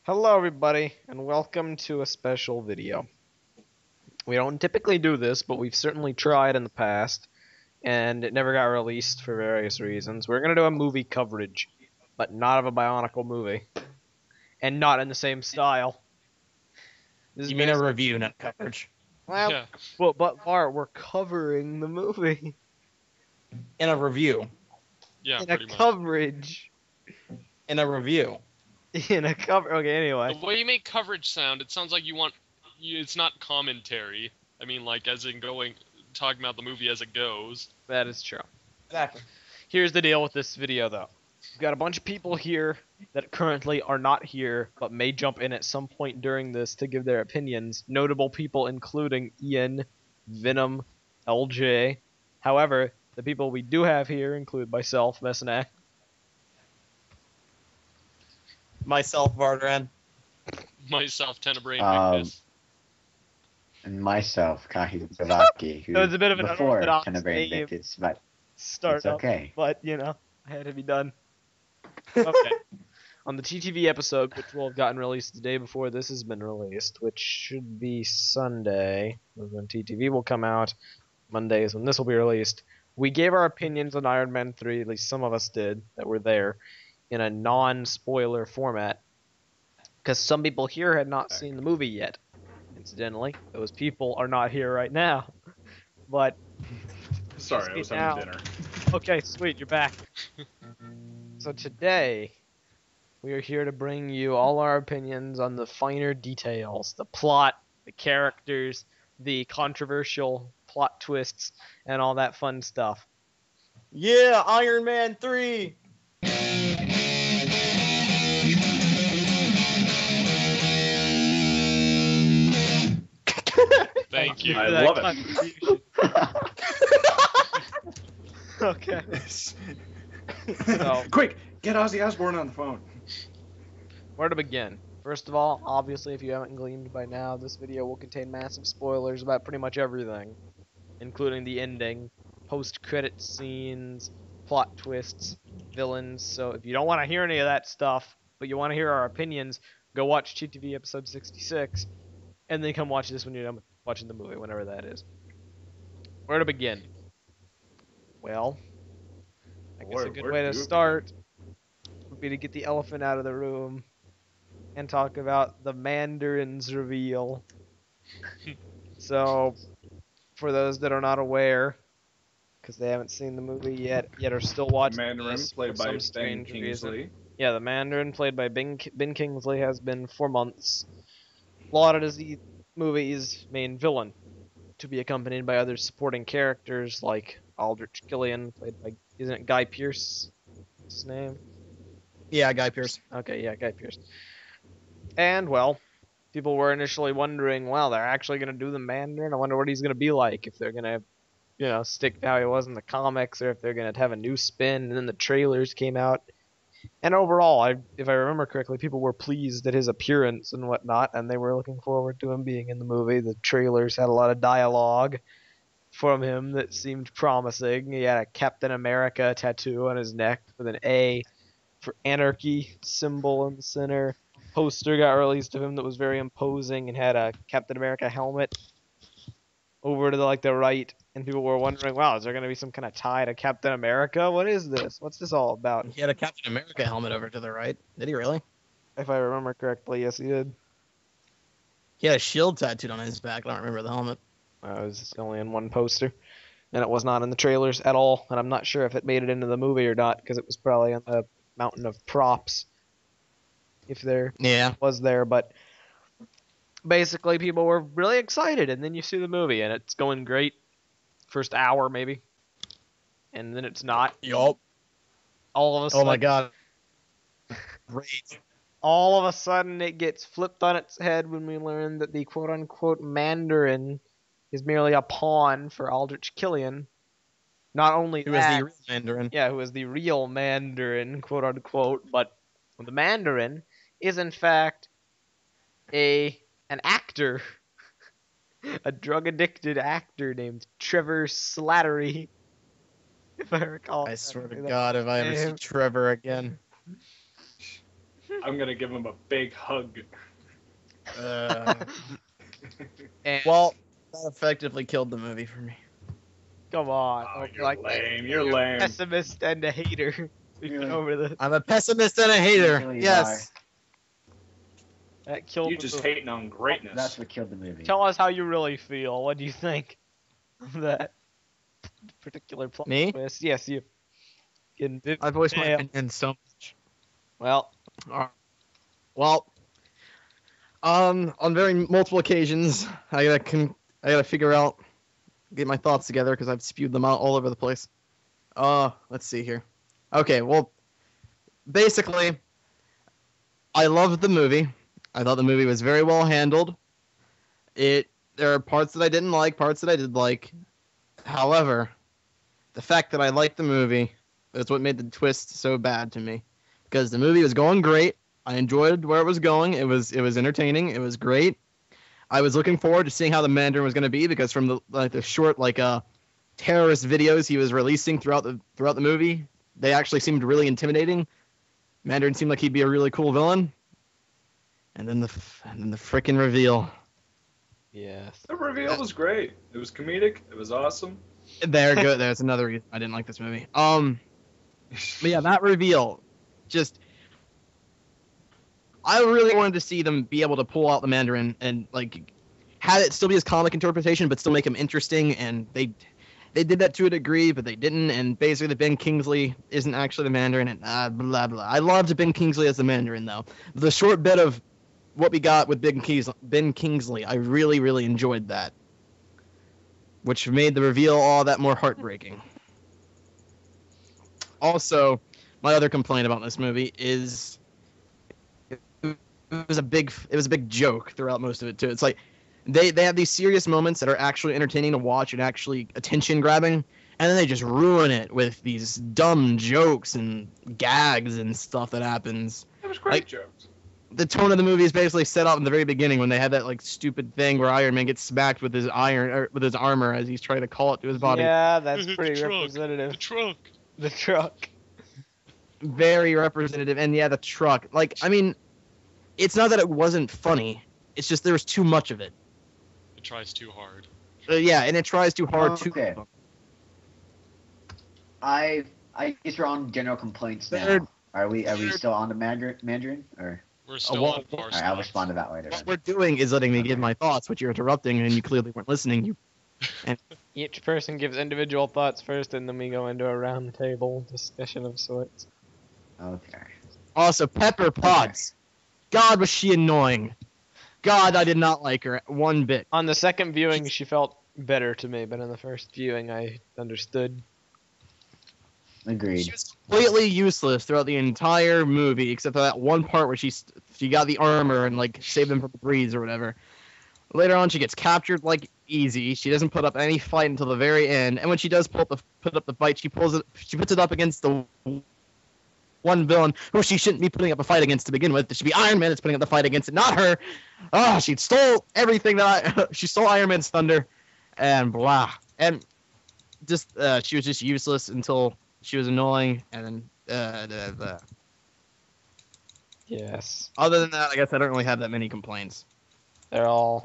Hello everybody, and welcome to a special video. We don't typically do this, but we've certainly tried in the past, and it never got released for various reasons. We're gonna do a movie coverage, but not of a Bionicle movie, and not in the same style. This is You mean a review, not coverage? well, Yeah. but Bart, we're covering the movie In a review. Yeah, in a pretty much. coverage. In a review. In a cover. Okay, anyway. The way you make coverage sound, it sounds like it's not commentary. I mean, like, as in talking about the movie as it goes. That is true. Exactly. Here's the deal with this video, though. We've got a bunch of people here that currently are not here, but may jump in at some point during this to give their opinions. Notable people including Ian, Venom, LJ. However, the people we do have here include myself, Messinac. Myself, Vardaran. Myself, Tenebrae, Victus. And myself, Kahizavaki, who That was a bit of an before unorthodox Tenebrae name. Victus, but Start it's okay. up, but you know, I had to be done. Okay. On the TTV episode, which will have gotten released the day before this has been released, which should be Sunday, when TTV will come out. Monday is when this will be released. We gave our opinions on Iron Man 3, at least some of us did, that were there, in a non-spoiler format. Because some people here had not seen the movie yet. Incidentally, those people are not here right now. But Sorry, I was having dinner. okay, sweet, you're back. So today, we are here to bring you all our opinions on the finer details, the plot, the characters, the controversial plot twists, and all that fun stuff. Yeah, Iron Man 3! Thank you. I For that love it. contribution. Okay. So, Quick, get Ozzy Osbourne on the phone. where to begin? First of all, obviously, if you haven't gleaned by now, this video will contain massive spoilers about pretty much everything, including the ending, post-credit scenes, plot twists, villains. So if you don't want to hear any of that stuff, but you want to hear our opinions, go watch TTV episode 66, and then come watch this when you're done watching the movie, whenever that is. Where to begin? Well, I guess a good way to start would be to get the elephant out of the room and talk about the Mandarin's reveal. So, for those that are not aware, because they haven't seen the movie yet are still watching Mandarin, this played for by some Ben strange reason. Kingsley. Yeah, the Mandarin, played by Ben Kingsley, has been for months lauded as the movie's main villain, to be accompanied by other supporting characters like Aldrich Killian, played by, isn't it Guy Pearce? His name? Yeah, Guy Pearce. Okay, yeah, Guy Pearce. And, well, people were initially wondering, well, they're actually going to do the Mandarin? I wonder what he's going to be like, if they're going to, you know, stick to how he was in the comics, or if they're going to have a new spin. And then the trailers came out. And overall, if I remember correctly, people were pleased at his appearance and whatnot, and they were looking forward to him being in the movie. The trailers had a lot of dialogue from him that seemed promising. He had a Captain America tattoo on his neck with an A for anarchy symbol in the center. Poster got released of him that was very imposing and had a Captain America helmet over to the right, and people were wondering, wow, is there going to be some kind of tie to Captain America? What is this? What's this all about? He had a Captain America helmet over to the right. Did he really? If I remember correctly, yes, he did. He had a shield tattooed on his back. I don't remember the helmet. I was only in one poster, and it was not in the trailers at all, and I'm not sure if it made it into the movie or not, because it was probably on the mountain of props, if there was there, but basically people were really excited, and then you see the movie, and it's going great, first hour maybe, and then it's not. Yup. All of a sudden, Oh my god. Great. all of a sudden it gets flipped on its head when we learn that the quote-unquote Mandarin is merely a pawn for Aldrich Killian. Not only Who is that, the real Mandarin? yeah, who is the real Mandarin, quote-unquote, but the Mandarin is in fact an actor, a drug-addicted actor named Trevor Slattery, if I recall. I swear to God, if I ever see Trevor again. I'm gonna give him a big hug. And Well, that effectively killed the movie for me. come on, Oh, don't be you're like lame. that. You're lame. Pessimist and a hater. We've been Really? over this. I'm a pessimist and a hater. Usually you Yes. That killed You the just movie. hating on greatness. That's what killed the movie. Tell us how you really feel. What do you think of that particular plot Me? twist? Yes, you. Can I've voiced my Yeah. opinion so much. Well, Well, on very multiple occasions, I gotta figure out, get my thoughts together because I've spewed them out all over the place. Let's see here. Okay, well, basically, I loved the movie. I thought the movie was very well handled. There are parts that I didn't like, parts that I did like. However, the fact that I liked the movie is what made the twist so bad to me. Because the movie was going great. I enjoyed where it was going. It was entertaining. It was great. I was looking forward to seeing how the Mandarin was going to be because from the short terrorist videos he was releasing throughout the movie, they actually seemed really intimidating. Mandarin seemed like he'd be a really cool villain. And then the frickin' reveal. yes. The reveal was great. It was comedic. It was awesome. There's another reason I didn't like this movie. But yeah, that reveal, just I really wanted to see them be able to pull out the Mandarin and have it still be his comic interpretation, but still make him interesting. And they did that to a degree, but they didn't. And basically, the Ben Kingsley isn't actually the Mandarin, and blah blah. I loved Ben Kingsley as the Mandarin, though. The short bit of what we got with Ben Kingsley, I really, really enjoyed that, which made the reveal all that more heartbreaking. Also, my other complaint about this movie is it was a big joke throughout most of it too. It's like they have these serious moments that are actually entertaining to watch and actually attention grabbing, and then they just ruin it with these dumb jokes and gags and stuff that happens. It was great Like- jokes. The tone of the movie is basically set up in the very beginning when they had that stupid thing where Iron Man gets smacked with his armor as he's trying to call it to his body. Yeah, that's The pretty truck. representative. The truck. The truck. Very representative, and yeah, the truck. I mean, it's not that it wasn't funny. It's just there was too much of it. It tries too hard. Yeah, and it tries too hard Okay. too. I guess we're on general complaints now. Third- Are we still on the Mandarin? Or We're still well, on far alright, I'll respond to that later. What we're doing is letting me give my thoughts, but you're interrupting, and you clearly weren't listening. Each person gives individual thoughts first, and then we go into a round table discussion of sorts. Okay. Also, Pepper Potts. God, was she annoying. God, I did not like her one bit. On the second viewing, she felt better to me, but in the first viewing, I understood. Agreed. She was completely useless throughout the entire movie, except for that one part where she got the armor and saved them from the breeze or whatever. Later on, she gets captured easy. She doesn't put up any fight until the very end, and when she does put up the fight, she puts it up against the one villain who she shouldn't be putting up a fight against to begin with. It should be Iron Man that's putting up the fight against it, not her. She stole everything she stole Iron Man's thunder, and blah. And just she was just useless until she was annoying, and then Yes. other than that, I guess I don't really have that many complaints. They're all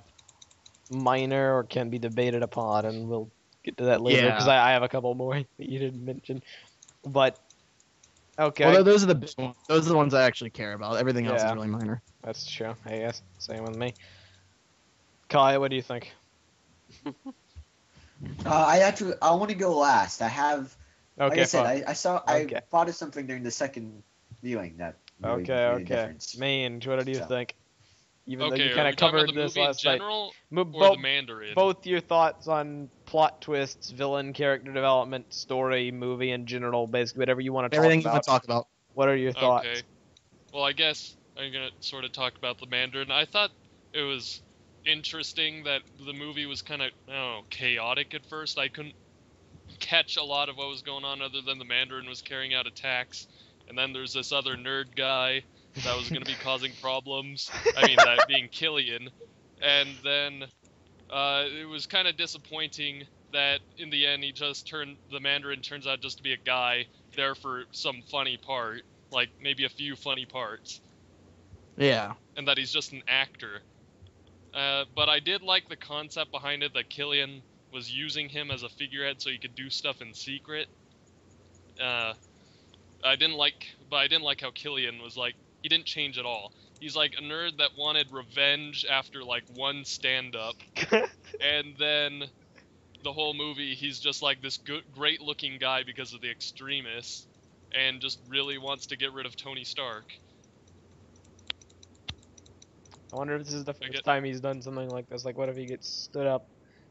minor or can be debated upon, and we'll get to that later, Yeah. because I have a couple more that you didn't mention. But, okay. Well, those are the big ones. Those are the ones I actually care about. Everything else is Yeah. really minor. That's true, I guess. Same with me. Kai, what do you think? I want to go last. I have, like Okay, I said, fine. I Okay. thought of something during the second viewing that really made a Okay. difference. Mange, what do you So. think? Even though Okay, you are kind we of talking about covered the this movie in last night. general Mo- or bo- the Mandarin? Both your thoughts on plot twists, villain character development, story, movie in general, basically whatever you want to talk Everything you about. want to talk about. What are your thoughts? Okay. Well, I guess I'm gonna sort of talk about the Mandarin. I thought it was interesting that the movie was kind of, I don't know, chaotic at first. I couldn't catch a lot of what was going on other than the Mandarin was carrying out attacks. And then there's this other nerd guy that was going to be causing problems. I mean, that being Killian. And then it was kind of disappointing that in the end the Mandarin turns out just to be a guy there for some funny part. Like, maybe a few funny parts. Yeah. and that he's just an actor. But I did like the concept behind it that Killian was using him as a figurehead so he could do stuff in secret. I didn't like how Killian was like, he didn't change at all. He's like a nerd that wanted revenge after like one stand-up, and then the whole movie he's just like this great-looking guy because of the extremists, and just really wants to get rid of Tony Stark. I wonder if this is the I first get- time he's done something like this. Like, what if he gets stood up?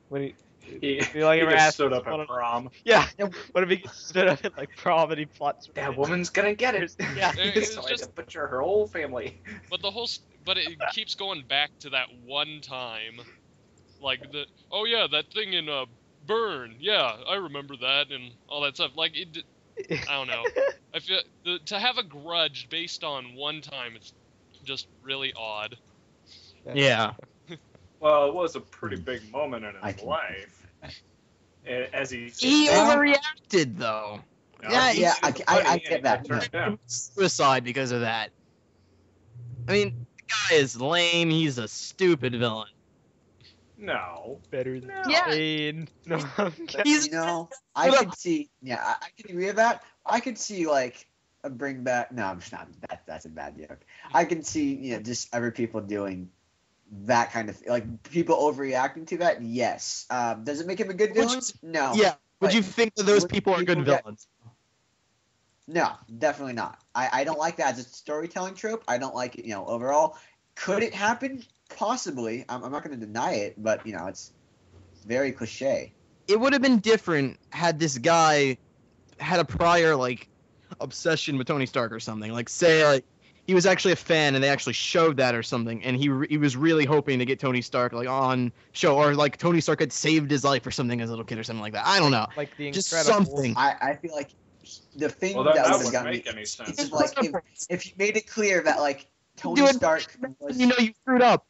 What He, he like he ever gets asked stood up one at of- prom. Yeah. What if he gets stood up at like prom and he plots? That woman's gonna get it. Yeah. It's So I just- just butcher her whole family. But it keeps going back to that one time, like oh yeah, that thing in Burn, yeah, I remember that and all that stuff. Like I don't know. I feel to have a grudge based on one time, it's just really odd. Yeah. Well, it was a pretty big moment in I his can- life. As he He Yeah. overreacted though. Yeah, Yeah, I get that. Turned it down. Suicide because of that. I mean, the guy is lame. He's a stupid villain. No. Better than Yeah. Bane. No, He's You know, I could see. Yeah, I could agree with that. I could see like a bring back. No, I'm just not. That's a bad joke. I can see just other people doing that kind of like people overreacting to that. Yes. Does it make him a good villain? No. yeah. Would But you think that those would people are good people get- villains? No, definitely not. I don't like that as a storytelling trope. I don't like it. Overall, could it happen? Possibly. I'm not going to deny it, but it's very cliche. It would have been different had this guy had a prior like obsession with Tony Stark or something. Like say like he was actually a fan and they actually showed that or something, and he was really hoping to get Tony Stark like on show, or like Tony Stark had saved his life or something as a little kid or something like that. I don't know. like the Just Incredibles. something. I feel like the thing Well, that that would have wouldn't got me make any sense. is like if you made it clear that like Tony Do it. Stark was. You know you screwed up.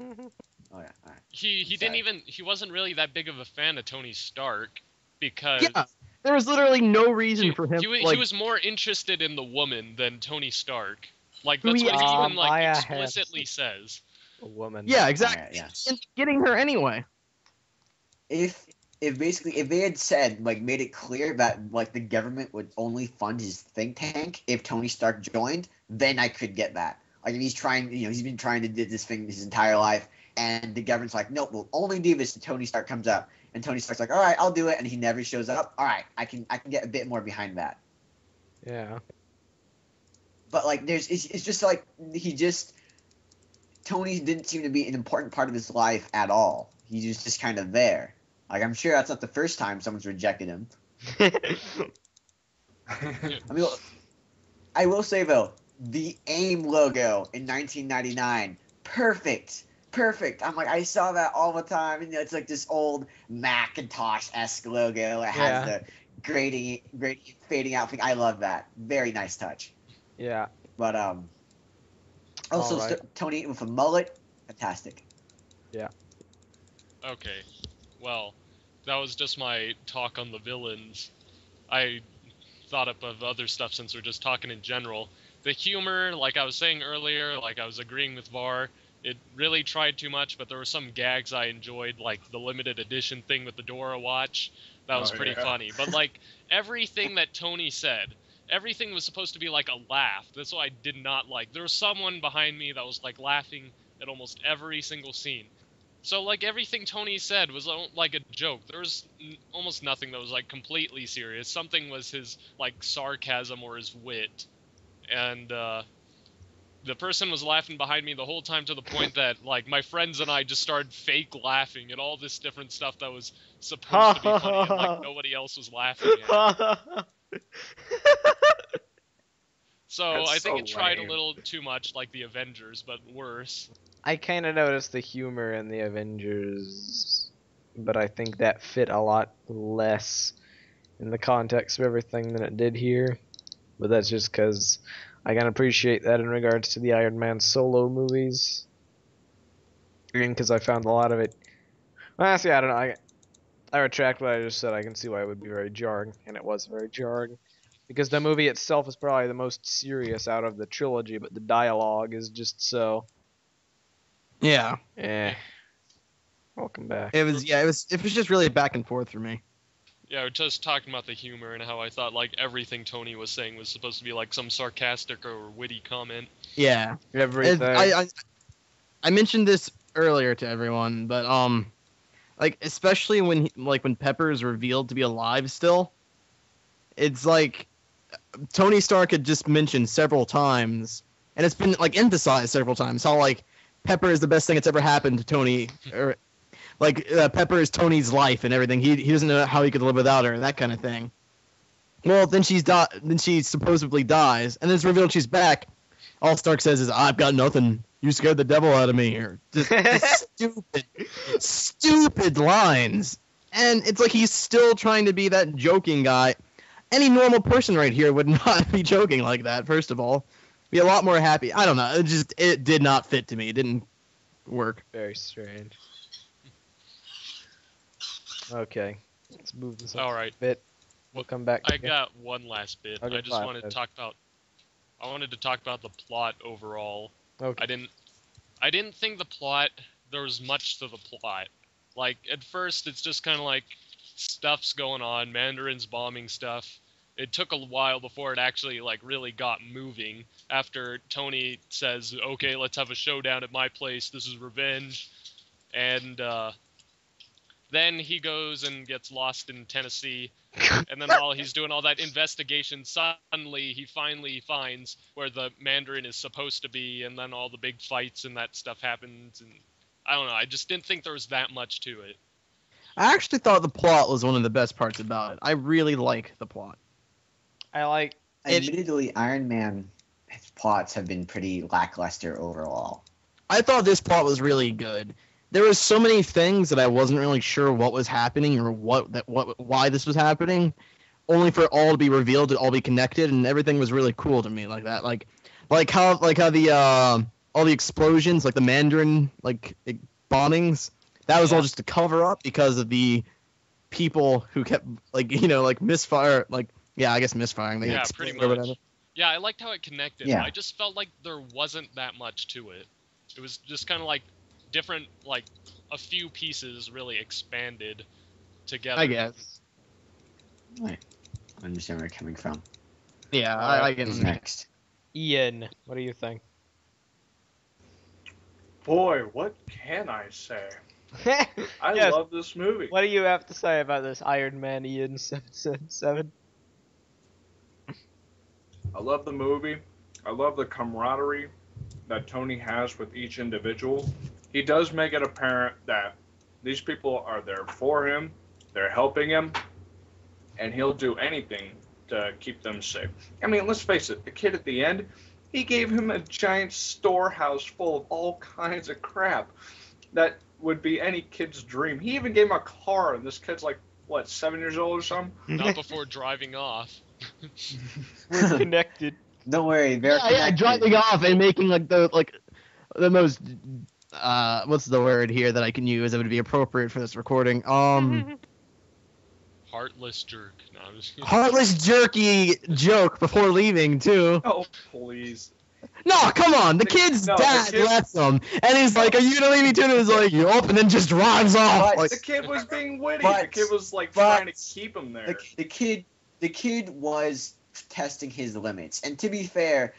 Oh yeah. All right. He Sorry. didn't even he wasn't really that big of a fan of Tony Stark because Yeah. There was literally no reason for him. he was more interested in the woman than Tony Stark. Like Who that's he what he even like Maya explicitly says. A woman. Yeah, exactly. Yeah. And getting her anyway. If basically if they had said like made it clear that like the government would only fund his think tank if Tony Stark joined, then I could get that. Like if he's trying, he's been trying to do this thing his entire life, and the government's like, nope, we'll only do this if Tony Stark comes up, and Tony Stark's like, all right, I'll do it, and he never shows up. All right, I can get a bit more behind that. Yeah. But like it's just like Tony didn't seem to be an important part of his life at all. He was just kind of there. Like I'm sure that's not the first time someone's rejected him. I mean, I will say though, the AIM logo in 1999, perfect. I'm like, I saw that all the time, and it's like this old Macintosh-esque logo. It has Yeah. the great fading out thing. I love that. Very nice touch. Yeah. But also All right. Tony with a mullet, fantastic. Okay, well, that was just my talk on the villains. I thought up of other stuff since we're just talking in general. The humor, like I was saying earlier, like I was agreeing with Var, it really tried too much, but there were some gags I enjoyed, like the limited edition thing with the Dora watch. That was Oh, pretty yeah. funny. But like everything that Tony said, everything was supposed to be like a laugh. That's what I did not like. There was someone behind me that was like laughing at almost every single scene. So like everything Tony said was like a joke. There was almost nothing that was like completely serious. Something was his like sarcasm or his wit. And the person was laughing behind me the whole time to the point that like my friends and I just started fake laughing at all this different stuff that was supposed to be funny and like nobody else was laughing at. So That's I think so it tried a lame. little too much like the Avengers, but worse. I kind of noticed the humor in the Avengers, but I think that fit a lot less in the context of everything than it did here. But that's just because I can appreciate that in regards to the Iron Man solo movies. Again, because I found a lot of it. Well, see, I don't know. I retract what I just said. I can see why it would be very jarring, and it was very jarring. because the movie itself is probably the most serious out of the trilogy, but the dialogue is just so. Yeah. Welcome back. It was just really back and forth for me. Yeah, we're just talking about the humor and how I thought like everything Tony was saying was supposed to be like some sarcastic or witty comment. Yeah. Everything. I mentioned this earlier to everyone, but like especially when when Pepper is revealed to be alive still, it's like Tony Stark had just mentioned several times, and it's been like emphasized several times how like Pepper is the best thing that's ever happened to Tony, or like Pepper is Tony's life and everything. He doesn't know how he could live without her and that kind of thing. Well, then then she supposedly dies, and then it's revealed she's back. All Stark says is, "I've got nothing. You scared the devil out of me." Or just stupid lines. And it's like he's still trying to be that joking guy. Any normal person right here would not be joking like that. First of all, be a lot more happy. I don't know. It did not fit to me. It didn't work. Very strange. Okay, let's move this up All right. a bit. We'll come back. I got one last bit. Okay, I just wanted to talk about. I wanted to talk about the plot overall. Okay. I didn't think the plot. There was much to the plot. Like at first, it's just kind of like stuff's going on. Mandarin's bombing stuff. It took a while before it actually like really got moving. After Tony says, "Okay, let's have a showdown at my place. This is revenge," and then he goes and gets lost in Tennessee. And then while he's doing all that investigation, suddenly he finally finds where the Mandarin is supposed to be, and then all the big fights and that stuff happens. And I don't know, I just didn't think there was that much to it. I actually thought the plot was one of the best parts about it. I really like the plot. I like. Admittedly, Iron Man plots have been pretty lackluster overall. I thought this plot was really good. There was so many things that I wasn't really sure what was happening or why this was happening, only for it all to be revealed, to all be connected, and everything was really cool to me like that. Like how the all the explosions, like the Mandarin bombings, that was all just a cover up because of the people who kept misfire, I guess misfiring. They Yeah, exploded pretty or much. whatever. Yeah, I liked how it connected. Yeah. I just felt like there wasn't that much to it. It was just kind of like different, like a few pieces really expanded together. I guess. I understand where you're coming from. Yeah, I get Who's it. next? Ian, what do you think? Boy, what can I say? I Yes. love this movie. What do you have to say about this Iron Man Ian 777? I love the movie. I love the camaraderie that Tony has with each individual. He does make it apparent that these people are there for him, they're helping him, and he'll do anything to keep them safe. I mean, let's face it, the kid at the end, he gave him a giant storehouse full of all kinds of crap that would be any kid's dream. He even gave him a car, and this kid's like, what, 7 years old or something? Not before driving off. We're connected. Don't worry, they're Yeah, connected. driving off and making the most what's the word here that I can use that would be appropriate for this recording? Heartless jerk. No, I'm just Heartless jerky joke before leaving too. Oh, please. No, come on, the kid's No, the dad kid- left him, and he's like, "Are you gonna leave me too?" And he's like, "Yup," and then just drives off. But Like, The kid was being witty. But- the kid was like but- trying to keep him there. The kid was testing his limits, and to be fair,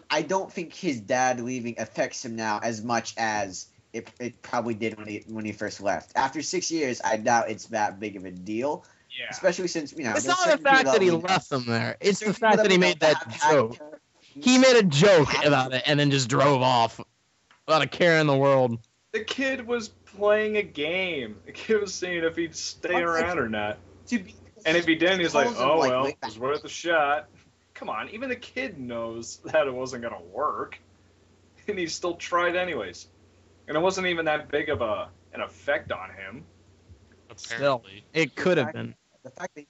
I don't think his dad leaving affects him now as much as it probably did when he first left. After 6 years, I doubt it's that big of a deal, Yeah. especially since it's there's not the certain fact people that he leave- left them there. It's the certain fact people that he made that have joke. He made a joke about it and then just drove off without a care in the world. The kid was playing a game. The kid was seeing if he'd stay around or not. And if he didn't, he's like, oh, well, it was worth a shot. Come on, even the kid knows that it wasn't going to work. And he still tried anyways. And it wasn't even that big of an effect on him. apparently. It could have been. The fact that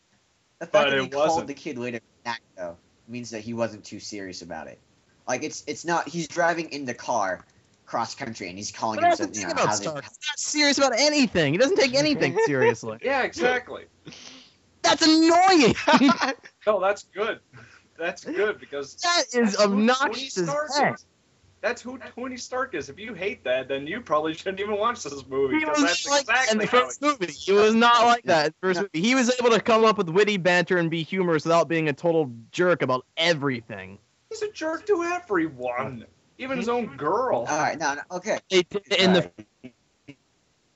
But that he it called wasn't. the kid later back though means that he wasn't too serious about it. Like it's not. He's driving in the car cross country and he's calling But that's the himself. thing about Stark. He's not serious about anything. He doesn't take anything seriously. Yeah, exactly. That's annoying. No, that's good. That's good because That is that's who Tony obnoxious as Stark heck. is. That's who Tony Stark is. If you hate that, then you probably shouldn't even watch this movie He because was that's like that in exactly the how first movie. He was not like that in the first movie. He was able to come up with witty banter and be humorous without being a total jerk about everything. he's a jerk to everyone, even his own girl. All right, no, okay. They did it in the Alright. You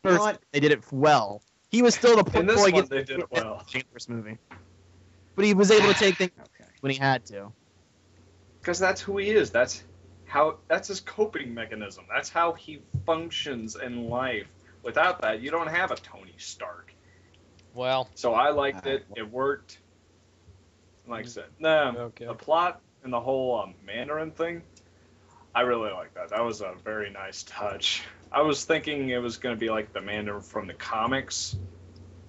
know first. what? They did it well. He was still the In this boy one, they did it well. in the first movie, but he was able to take things Okay. when he had to. Because that's who he is. That's his coping mechanism. That's how he functions in life. Without that, you don't have a Tony Stark. Well, So I liked it. It worked. Like I said, okay. the plot and the whole Mandarin thing, I really like that. That was a very nice touch. I was thinking it was going to be like the Mandarin from the comics,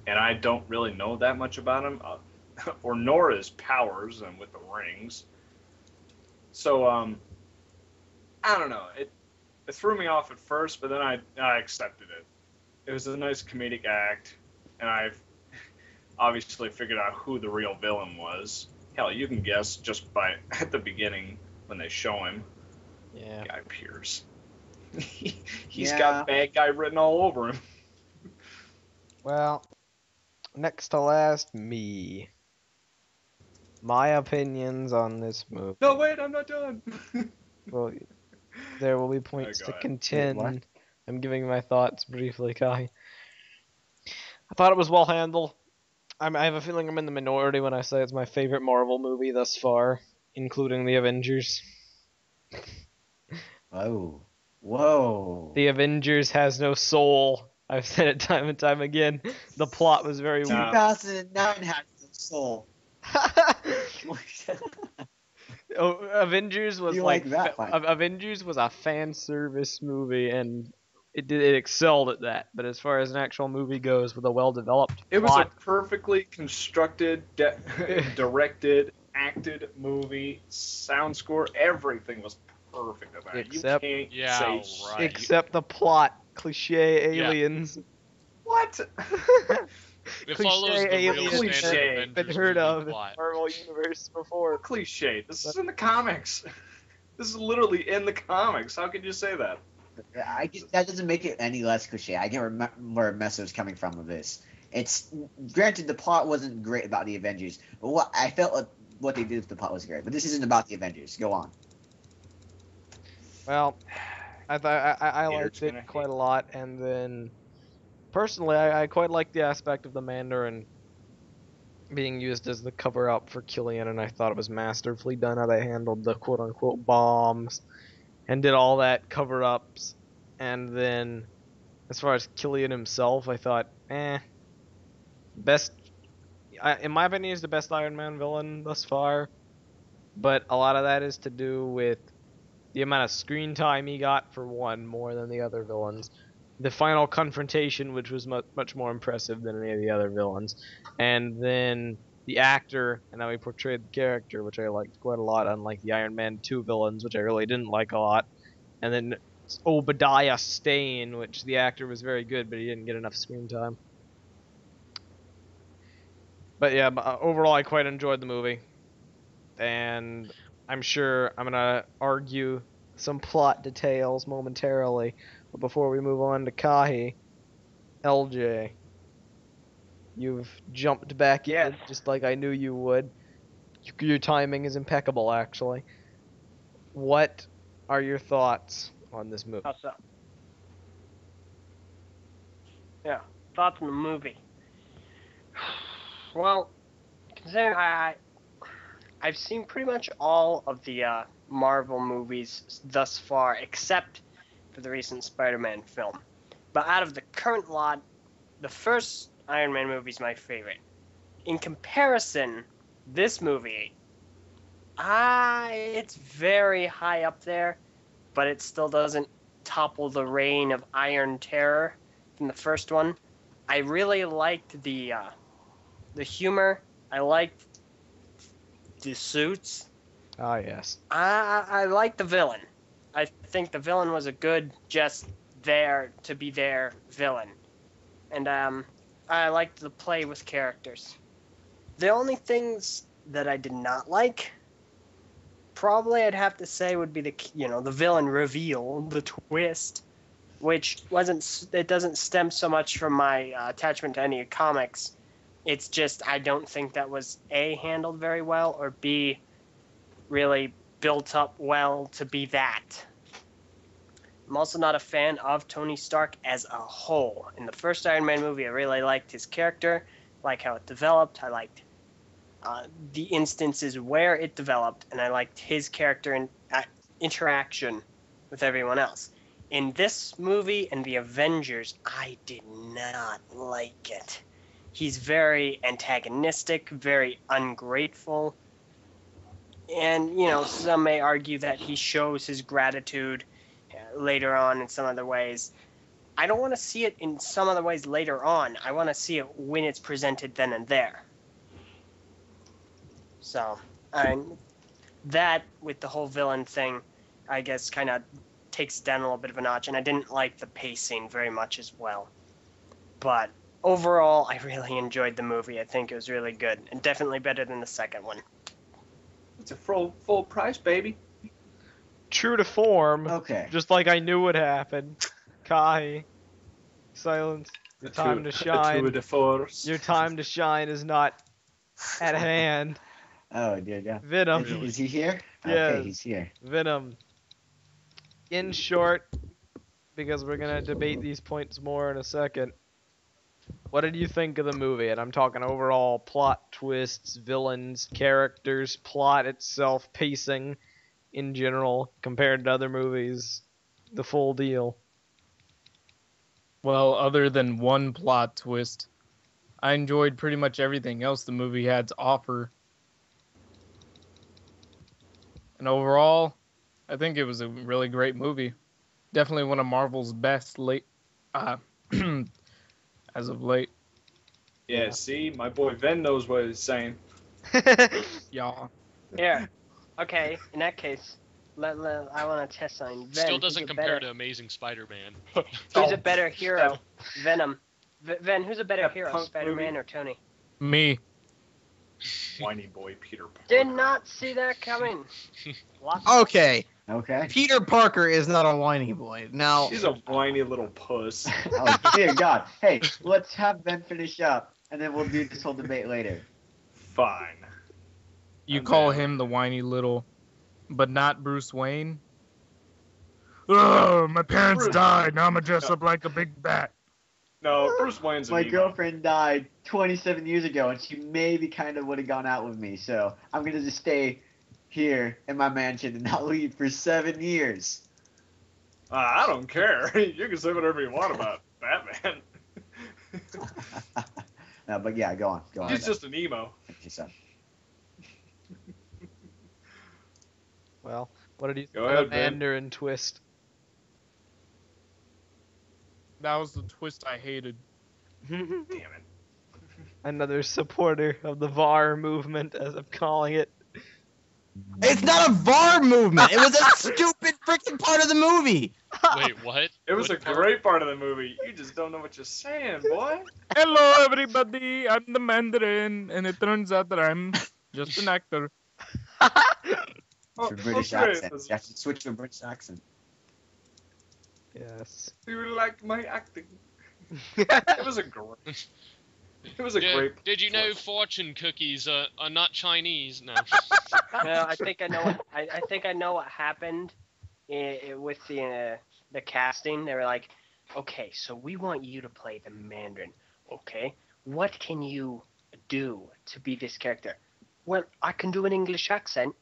and I don't really know that much about him, or nor his powers and with the rings. So I don't know. It threw me off at first, but then I accepted it. It was a nice comedic act, and I've obviously figured out who the real villain was. Hell, you can guess just by at the beginning when they show him. Yeah. Guy Pearce. He's Yeah. got bad guy written all over him. Well, next to last, me. My opinions on this movie. No, wait, I'm not done. Well, there will be points go to ahead. contend. Wait, what? I'm giving my thoughts briefly, Kai. I thought it was well handled. I have a feeling I'm in the minority when I say it's my favorite Marvel movie thus far, including the Avengers. Whoa. Whoa. The Avengers has no soul. I've said it time and time again. The plot was very weak. 2009 has no soul. Avengers was You like, like that, Avengers was a fan service movie, and it excelled at that. But as far as an actual movie goes, with a well developed It was plot, a perfectly constructed, directed, acted movie. Sound score, everything was perfect about it. Except- You can't Yeah, say right. shit. except the plot, cliche Yeah. aliens. What? It Cliche follows the real aliens standard Cliche. been Avengers heard movie of in the plot. Marvel universe before. Cliche. This is in the comics. This is literally in the comics. How could you say that? That doesn't make it any less cliche. I get where Messer is coming from with this. It's granted the plot wasn't great about the Avengers, but I felt like what they did with the plot was great. But this isn't about the Avengers. Go on. Well, I thought I Haters liked it gonna quite hate. a lot, and then personally, I quite liked the aspect of the Mandarin being used as the cover up for Killian, and I thought it was masterfully done how they handled the quote unquote bombs and did all that cover ups. And then, as far as Killian himself, I thought, best. In my opinion, he's the best Iron Man villain thus far. But a lot of that is to do with the amount of screen time he got for one more than the other villains. The final confrontation, which was much more impressive than any of the other villains, and then the actor and how he portrayed the character, which I liked quite a lot, unlike the Iron Man 2 villains, which I really didn't like a lot. And then Obadiah Stane, which the actor was very good, but he didn't get enough screen time. But yeah, overall, I quite enjoyed the movie, and I'm sure I'm gonna argue some plot details momentarily. But before we move on to Kahi, LJ, you've jumped back Yes. in just like I knew you would. Your timing is impeccable, actually. What are your thoughts on this movie? How so? Yeah, thoughts on the movie. Well, considering I've seen pretty much all of the Marvel movies thus far, except for the recent Spider-Man film. But out of the current lot, the first Iron Man movie is my favorite. In comparison, this movie, it's very high up there, but it still doesn't topple the reign of Iron Terror from the first one. I really liked the humor. I liked the suits. Ah, yes. I like the villain. I think the villain was a good, just there to be there villain. And I liked the play with characters. The only things that I did not like, probably I'd have to say would be the villain reveal, the twist, which it doesn't stem so much from my attachment to any comics. It's just I don't think that was A, handled very well, or B, really built up well to be that. I'm also not a fan of Tony Stark as a whole. In the first Iron Man movie, I really liked his character, like how it developed. I liked the instances where it developed, and I liked his character and interaction with everyone else. In this movie and the Avengers, I did not like it. He's very antagonistic, very ungrateful, and, some may argue that he shows his gratitude later on in some other ways. I don't want to see it in some other ways later on. I want to see it when it's presented then and there. So, that with the whole villain thing, I guess kind of takes it down a little bit of a notch, and I didn't like the pacing very much as well. But overall, I really enjoyed the movie. I think it was really good, and definitely better than the second one. It's a full price, baby. True to form. Okay. Just like I knew would happen. Kai. Silence. Your time to shine. To the force. Your time to shine is not at hand. Oh, dear God. Venom. Is he here? Yeah. Okay, he's here. Venom. In short, because we're going to debate these points more in a second, what did you think of the movie? And I'm talking overall plot twists, villains, characters, plot itself, pacing in general compared to other movies, the full deal. Well, other than one plot twist, I enjoyed pretty much everything else the movie had to offer. And overall, I think it was a really great movie. Definitely one of Marvel's best as of late. Yeah, see, my boy Ven knows what he's saying. Yeah. Here. Okay, in that case, I want to test something. Ven, Still doesn't compare to Amazing Spider-Man. Who's a better hero? Venom. Ven, who's a better That hero, punk Spider-Man movie. or Tony? Me. Whiny boy Peter Parker. Did not see that coming. Okay, Okay. Peter Parker is not a whiny boy. Now, He's a whiny little puss. Oh, dear God. Hey, let's have Ben finish up, and then we'll do this whole debate later. Fine. You I'm call down. him the whiny little, but not Bruce Wayne? Oh, my parents Bruce. died. Now I'm gonna dress up like a big bat. No, Bruce Wayne's My an emo. girlfriend died 27 years ago, and she maybe kind of would have gone out with me, so I'm going to just stay here in my mansion and not leave for 7 years. I don't care. You can say whatever you want about Batman. No, but yeah, go on. He's just an emo. Finish this up. Well, what did you Go think ahead, of Ben. Mandarin twist? That was the twist I hated. Damn it. Another supporter of the VAR movement, as I'm calling it. it's not a VAR movement. It was a stupid freaking part of the movie. Wait, what? It was a What part? great part of the movie. You just don't know what you're saying, boy. Hello, everybody. I'm the Mandarin, and it turns out that I'm just an actor. Oh, For British okay. accent. You have to switch to a British accent. Yes. Do you like my acting? It was a great. It was a great. Did you know fortune cookies are not Chinese? No. Well, I think I know. I think I know what happened with the casting. They were like, okay, so we want you to play the Mandarin. Okay, what can you do to be this character? Well, I can do an English accent.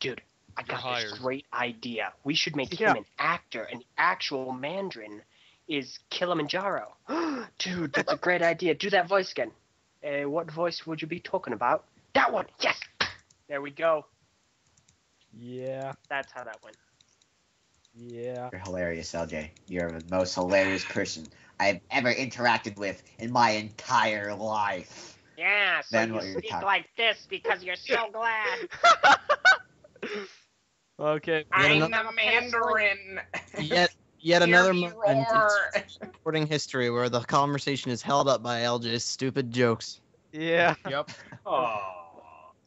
Dude, I You're got this hired. great idea. We should make Yeah. him an actor, and the actual Mandarin is Kilimanjaro. Dude, that's a great idea. Do that voice again. What voice would you be talking about? That one. Yes. There we go. Yeah. That's how that went. Yeah. You're hilarious, LJ. You're the most hilarious person I've ever interacted with in my entire life. Yeah. So Then you what you're speak talking- like this because you're so glad. Okay. I'm the Mandarin. Yet another moment in supporting history where the conversation is held up by LJ's stupid jokes. Yeah. Yep. Oh.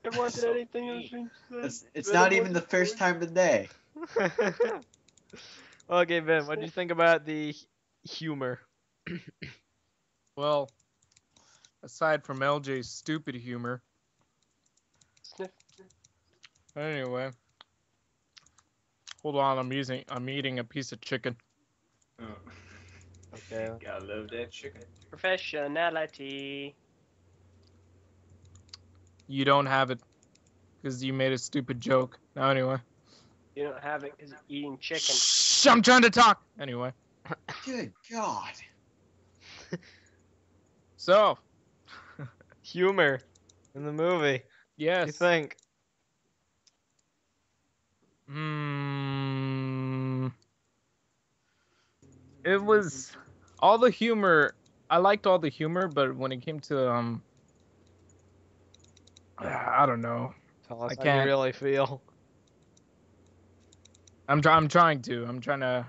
There wasn't So anything else mean. being said. It's Venom not even the wasn't first going. time today. Okay, Ben, what do you think about the humor? Well, aside from LJ's stupid humor. Sniff. Anyway, hold on. I'm eating a piece of chicken. Oh. Okay. Gotta love that chicken. Professionality. You don't have it because you made a stupid joke. Now, anyway. You don't have it because you're eating chicken. Shh, I'm trying to talk. Anyway, Good God. so Humor in the movie. yes. What do you think? It was all the humor. I liked all the humor, but when it came to I don't know. Tell us I how you can't. really feel. I'm trying to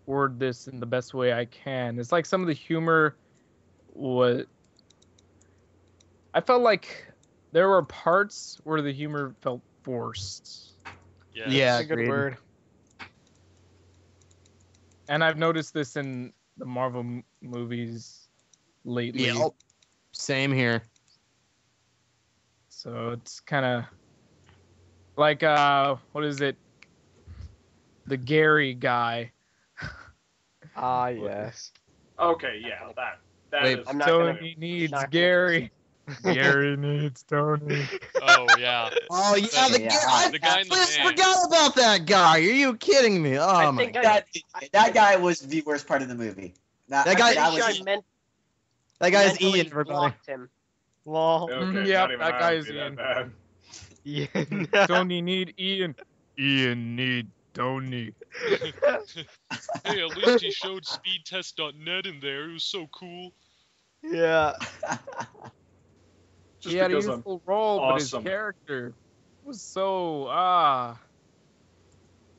word this in the best way I can. It's like some of the humor was. I felt like there were parts where the humor felt forced. Yeah. Yeah. That's a good agreed. word. And I've noticed this in the Marvel movies lately. Yeah. Same here. So it's kind of like what is it? The Gary guy. Ah, yes. Okay, yeah, that Wait, is. I'm not gonna- Tony needs not gonna- Gary. Gary needs Tony. Oh yeah. Oh yeah, Okay, yeah, I the guy in the just van. forgot about that guy. Are you kidding me? Oh I my think god, That guy was the worst part of the movie. That I'm guy- pretty that sure was I meant that guy's mentally Ian. Everybody. blocked him. Lol. Okay, Yep, not even that I guy would is be that Ian. bad. Yeah. Tony need Ian. Ian need Tony. Hey, at least he showed speedtest.net in there. It was so cool. Yeah. Just He had a because I'm useful role, but his awesome. character was so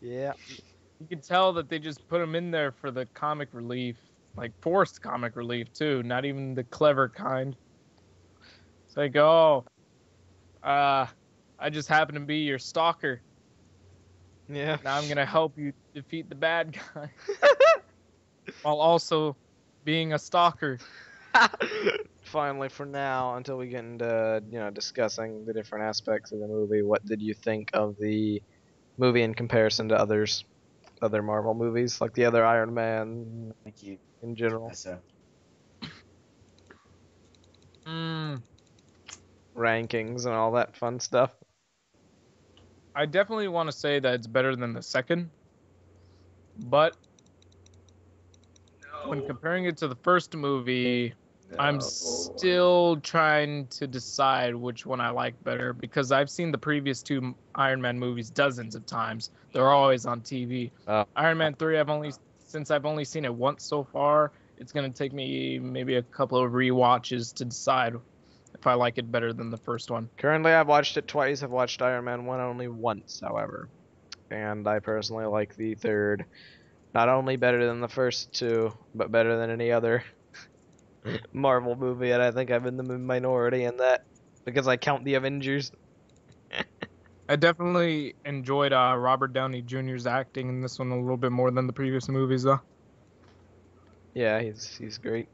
Yeah. you could tell that they just put him in there for the comic relief, like forced comic relief too, not even the clever kind. It's like, oh, I just happen to be your stalker. Yeah. Now I'm gonna help you defeat the bad guy, while also being a stalker. Finally, for now, until we get into discussing the different aspects of the movie, what did you think of the movie in comparison to other Marvel movies, like the other Iron Man Thank you. in general? So, Rankings and all that fun stuff. I definitely want to say that it's better than the second, but when comparing it to the first movie, I'm still trying to decide which one I like better because I've seen the previous two Iron Man movies dozens of times. They're always on TV. Oh. Iron Man 3, since I've only seen it once so far, it's gonna take me maybe a couple of rewatches to decide if I like it better than the first one. Currently, I've watched it twice. I've watched Iron Man 1 only once, however. And I personally like the third. Not only better than the first two, but better than any other Marvel movie, and I think I'm in the minority in that because I count the Avengers. I definitely enjoyed Robert Downey Jr.'s acting in this one a little bit more than the previous movies, though. Yeah, he's great.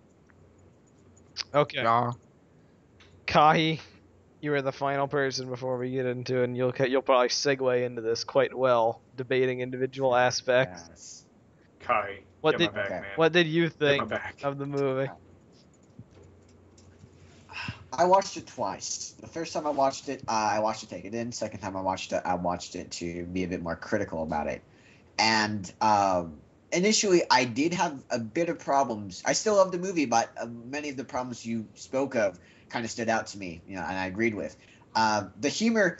Okay, Yeah. Kahi, you are the final person before we get into it, and you'll probably segue into this quite well, debating individual aspects. yes. Kai, What get did- my back, okay. man. What did you Get my think back. of the movie? I watched it twice. The first time I watched it to take it in. Second time I watched it to be a bit more critical about it. And initially, I did have a bit of problems. I still love the movie, but many of the problems you spoke of kind of stood out to me, and I agreed with. The humor.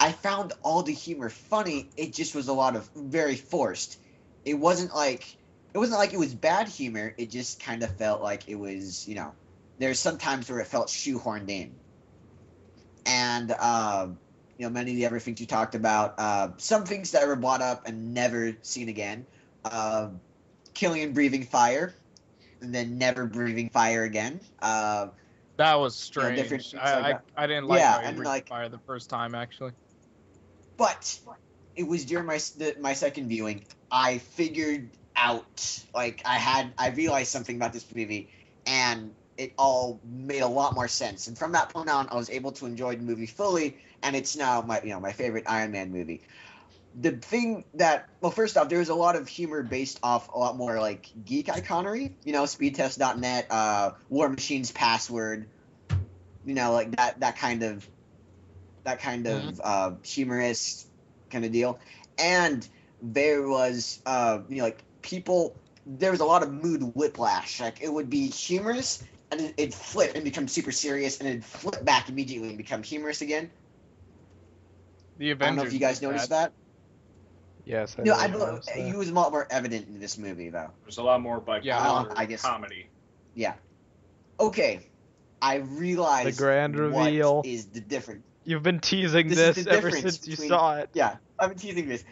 I found all the humor funny. It just was a lot of very forced. It wasn't like it was bad humor. It just kind of felt like it was, there's some times where it felt shoehorned in. And, many of the other things you talked about, some things that were brought up and never seen again. Killing and breathing fire, and then never breathing fire again. That was You know, strange. different things I, like I that. I didn't like Yeah, how he and, breathed like- fire the first time actually. But it was during my second viewing, I figured out, like, I realized something about this movie, and it all made a lot more sense. And from that point on, I was able to enjoy the movie fully, and it's now my favorite Iron Man movie. The thing that, well, first off, there was a lot of humor based off a lot more like geek iconery, speedtest.net, War Machine's Password, like that kind of humorous kind of deal. And there was like people, there was a lot of mood whiplash. Like, it would be humorous and it'd flip and become super serious, and it'd flip back immediately and become humorous again. The I don't know if Avengers you guys did noticed that. Yes, I No, really I noticed that. it was a lot more evident in this movie, though. There's a lot more bipolar I guess. comedy. Yeah. Okay. I realized The grand reveal. what is the difference. You've been teasing This is this the ever difference since you between- saw it. Yeah, I've been teasing this.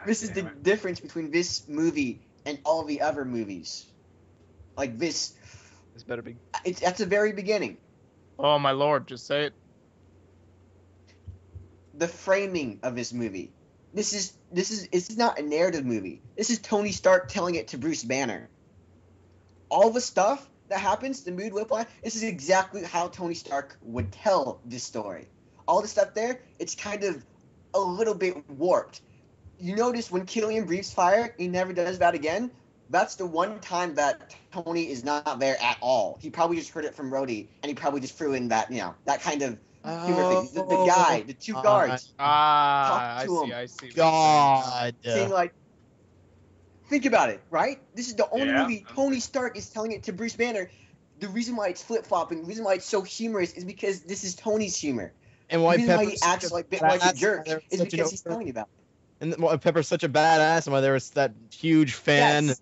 This is the difference between this movie and all the other movies. Like this, This better be. it's at the very beginning. Oh my lord, just say it. The framing of this movie. This is not a narrative movie. This is Tony Stark telling it to Bruce Banner. All the stuff that happens, the mood whiplash, this is exactly how Tony Stark would tell this story. All the stuff there, it's kind of a little bit warped. You notice when Killian breathes fire, he never does that again. That's the one time that Tony is not there at all. He probably just heard it from Rhodey, and he probably just threw in that, that kind of humor thing. The guy, the two guards, I to see, him. I see. God. saying like, think about it, right? This is the only Yeah. movie Tony Stark is telling it to Bruce Banner. The reason why it's flip-flopping, the reason why it's so humorous is because this is Tony's humor. And The why reason why he Pepper's acts such like a badass, jerk why they're is such an because he's over- telling you about it. And why Pepper's such a badass, and why there was that huge fan. Yes.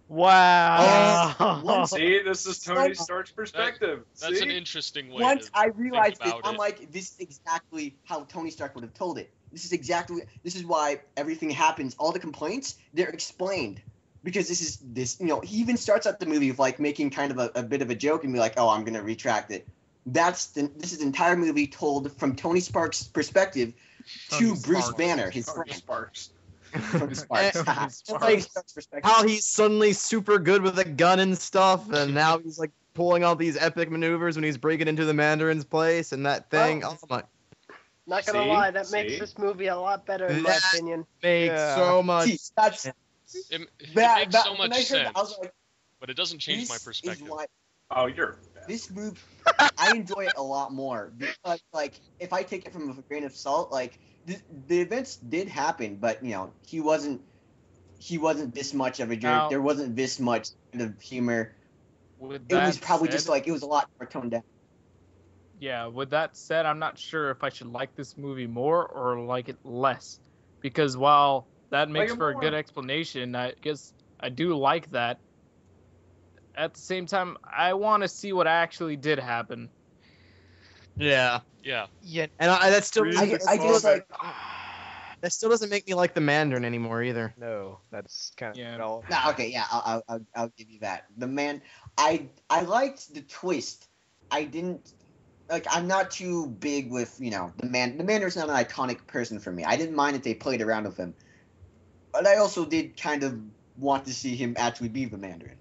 Wow. Once- See, this is Tony Stark's perspective. That's See? an interesting way Once to I realized it, about I'm it. like, this is exactly how Tony Stark would have told it. This is why everything happens. All the complaints, they're explained. Because he even starts out the movie with like making kind of a bit of a joke and be like, oh, I'm going to retract it. This is the entire movie told from Tony Stark's perspective to Tony Bruce Sparks. Banner, his Tony friend. Sparks. Tony Sparks. Tony Tony Sparks. Stark's perspective. How he's suddenly super good with a gun and stuff, and now he's like pulling all these epic maneuvers when he's breaking into the Mandarin's place and that thing. Well, Oh my, Not gonna See? lie, that makes See? this movie a lot better in my That- opinion. makes Yeah. so much. See, that's It that, makes that, so when much I heard sense, that, I was like, but it doesn't change my this perspective. is why Oh, you're. this movie, I enjoy it a lot more because, like, if I take it from a grain of salt, like, the events did happen, but he wasn't this much of a jerk. Now- There wasn't this much kind of humor. With It was that probably said- just like it was a lot more toned down. Yeah, with that said, I'm not sure if I should like this movie more or like it less. Because while that makes it for a more. good explanation, I guess I do like that. At the same time, I want to see what actually did happen. Yeah, Yeah, Yeah. and that still Really? I guess like that still doesn't make me like the Mandarin anymore either. No, that's kind of Yeah. no. nah, okay, yeah, I'll give you that. The man, I liked the twist. I didn't like. I'm not too big with the man. The Mandarin's not an iconic person for me. I didn't mind that they played around with him, but I also did kind of want to see him actually be the Mandarin.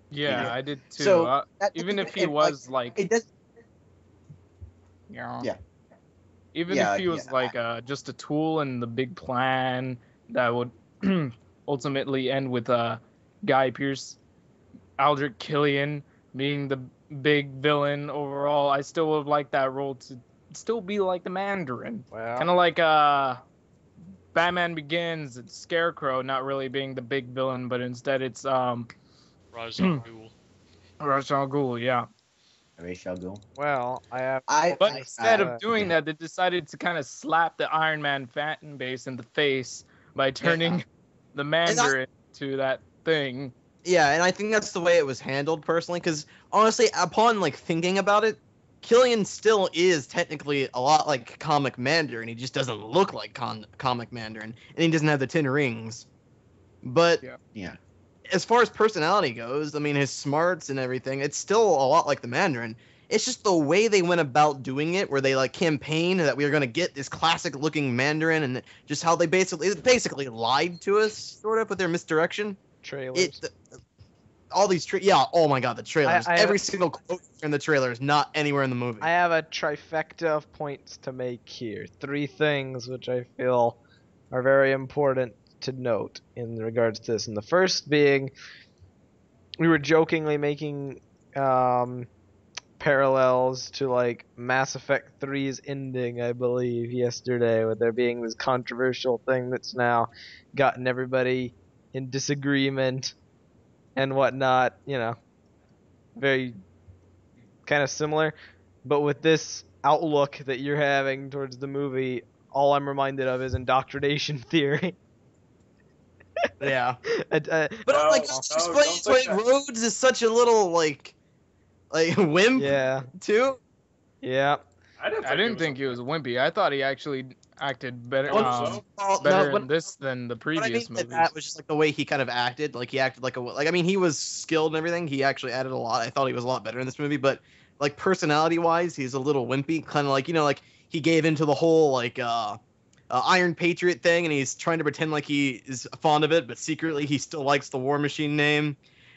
Yeah, Yeah. I did too. So, Even if he was like, it does. yeah. Yeah. Even Yeah, if he was yeah, like just a tool in the big plan that would ultimately end with Guy Pearce, Aldrich Killian being the big villain overall, I still would like that role to still be like the Mandarin. Well, Kind of like Batman Begins, it's Scarecrow not really being the big villain, but instead it's Ra's al Ghul. Ra's al Ghul, yeah. Ra's al Ghul. well, I have. But I- instead uh, of doing that, they decided to kind of slap the Iron Man fan base in the face by turning the Mandarin to that thing. Yeah, and I think that's the way it was handled personally, because honestly, upon like thinking about it, Killian still is technically a lot like comic Mandarin. He just doesn't look like comic Mandarin, and he doesn't have the 10 rings. But Yeah. Yeah. as far as personality goes, I mean, his smarts and everything, it's still a lot like the Mandarin. It's just the way they went about doing it, where they like campaign that we are going to get this classic-looking Mandarin, and just how they basically lied to us, sort of, with their misdirection. Trailers. All these oh my god, the trailers. I Every single quote in the trailer is not anywhere in the movie. I have a trifecta of points to make here. 3 things which I feel are very important to note in regards to this. And the first being, we were jokingly making parallels to like Mass Effect 3's ending, I believe, yesterday, with there being this controversial thing that's now gotten everybody in disagreement and whatnot, you know, very kind of similar. But with this outlook that you're having towards the movie, all I'm reminded of is indoctrination theory. Yeah. And, But No, like, no, explains don't why think that. Rhodes is such a little like wimp yeah, too. yeah. I didn't think he was wimpy. I thought he actually acted better, Oh, so? No, in this than the what I mean previous by movies. that was just like the way he kind of acted. Like he acted like I mean, he was skilled and everything. He actually added a lot. I thought he was a lot better in this movie. But like personality wise, he's a little wimpy. Kind of like, you know, like he gave into the whole like Iron Patriot thing, and he's trying to pretend like he is fond of it, but secretly he still likes the War Machine name.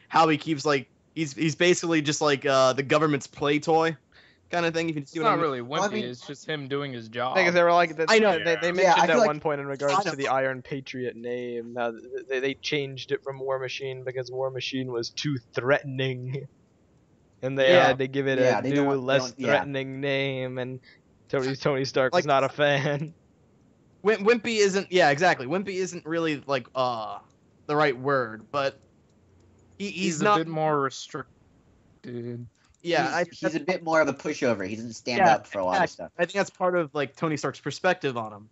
How he keeps like he's basically just like the government's play toy kind of thing. If you see It's what I not mean. really wimpy. Well, I mean- it's just him doing his job. Because they were like, I know. they Yeah, mentioned I at feel like one point in regards kind to of- the Iron Patriot name. Now they changed it from War Machine because War Machine was too threatening, and they Yeah. had to give it Yeah, a they new, don't want- they less don't- yeah. threatening name. And Tony Stark was Like- not a fan. Wimpy isn't. Yeah, exactly. Wimpy isn't really like the right word, but he's a not. bit more restricted. Yeah, he's a bit more of a pushover. He doesn't stand Yeah, up for a lot of stuff. I think that's part of like Tony Stark's perspective on him.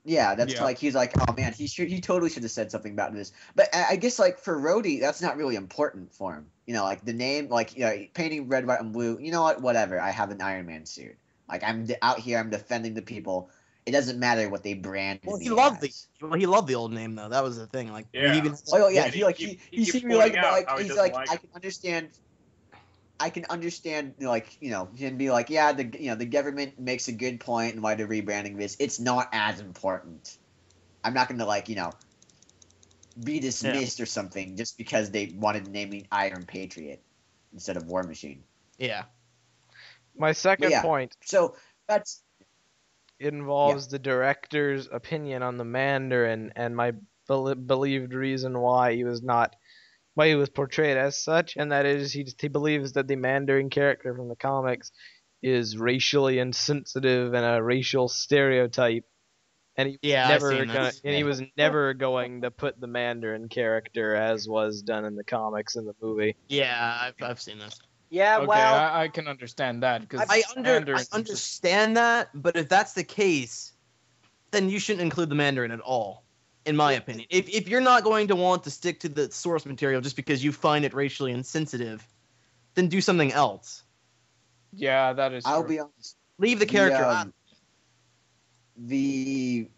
Yeah, that's Yeah. like he's like, oh man, he totally should have said something about this. But I guess like for Rhodey, that's not really important for him. You know, like the name, like, you know, painting red, white, and blue. You know what? Whatever. I have an Iron Man suit. Like out here, I'm defending the people. It doesn't matter what they brand. Well, me he loved as. he loved the old name though. That was the thing. Like, Yeah. he even, Oh yeah, Yeah, he like he he keeps seemed like pointing out how he he's doesn't like like I it. can understand. I can understand, like, you know, him be like, yeah, the government makes a good point and why they're rebranding this. It's not as important. I'm not going to, like, you know, be dismissed or something just because they wanted to name me Iron Patriot instead of War Machine. yeah. My second yeah. point So that's involves the director's opinion on the Mandarin and my believed reason why he was portrayed as such, and that is he believes that the Mandarin character from the comics is racially insensitive and a racial stereotype, and he was never going to put the Mandarin character as was done in the comics in the movie. Yeah, I've seen this. Yeah, Okay, well, I can understand that because I understand that, but if that's the case, then you shouldn't include the Mandarin at all, in my opinion. If you're not going to want to stick to the source material just because you find it racially insensitive, then do something else. Yeah, that is. I'll true. be honest. Leave the character out. The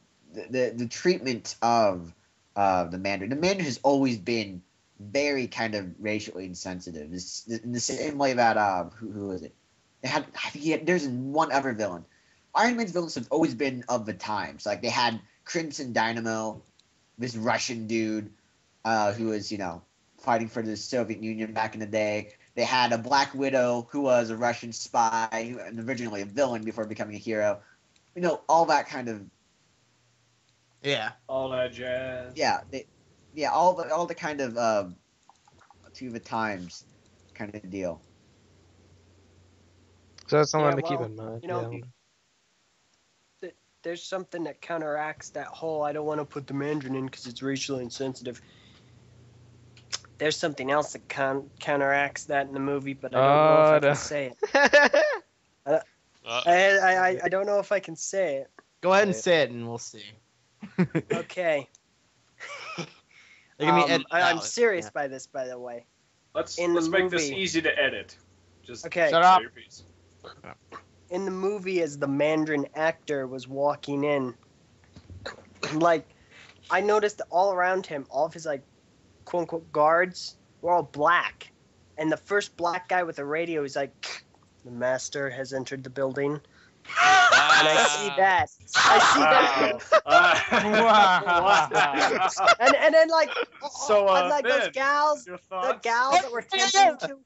treatment of the Mandarin. The Mandarin has always been very kind of racially insensitive. It's in the same way that who is it? There's one other villain. Iron Man's villains have always been of the times. Like they had Crimson Dynamo, this Russian dude who was, you know, fighting for the Soviet Union back in the day. They had a Black Widow who was a Russian spy and originally a villain before becoming a hero. You know, all that kind of All that jazz. all the kind of to the times kind of deal. So that's something Yeah, to keep well, in mind. you know, yeah. there's something that counteracts that whole I don't want to put the Mandarin in because it's racially insensitive. There's something else that counteracts that in the movie, but I don't know if I can say it. I don't know if I can say it. Go ahead and say it, and we'll see. Okay. They can be edited I'm out. serious by this, by the way. Let's In the make this movie- easy to edit. Just Okay. Shut up. say your piece. In the movie, as the Mandarin actor was walking in, like, I noticed all around him, all of his, like, quote unquote guards were all black, and the first black guy with a radio is like, "The master has entered the building," and I see that. I see that. Wow. And then like, So, and like those Ben, gals, Your the thoughts? gals that were tending to.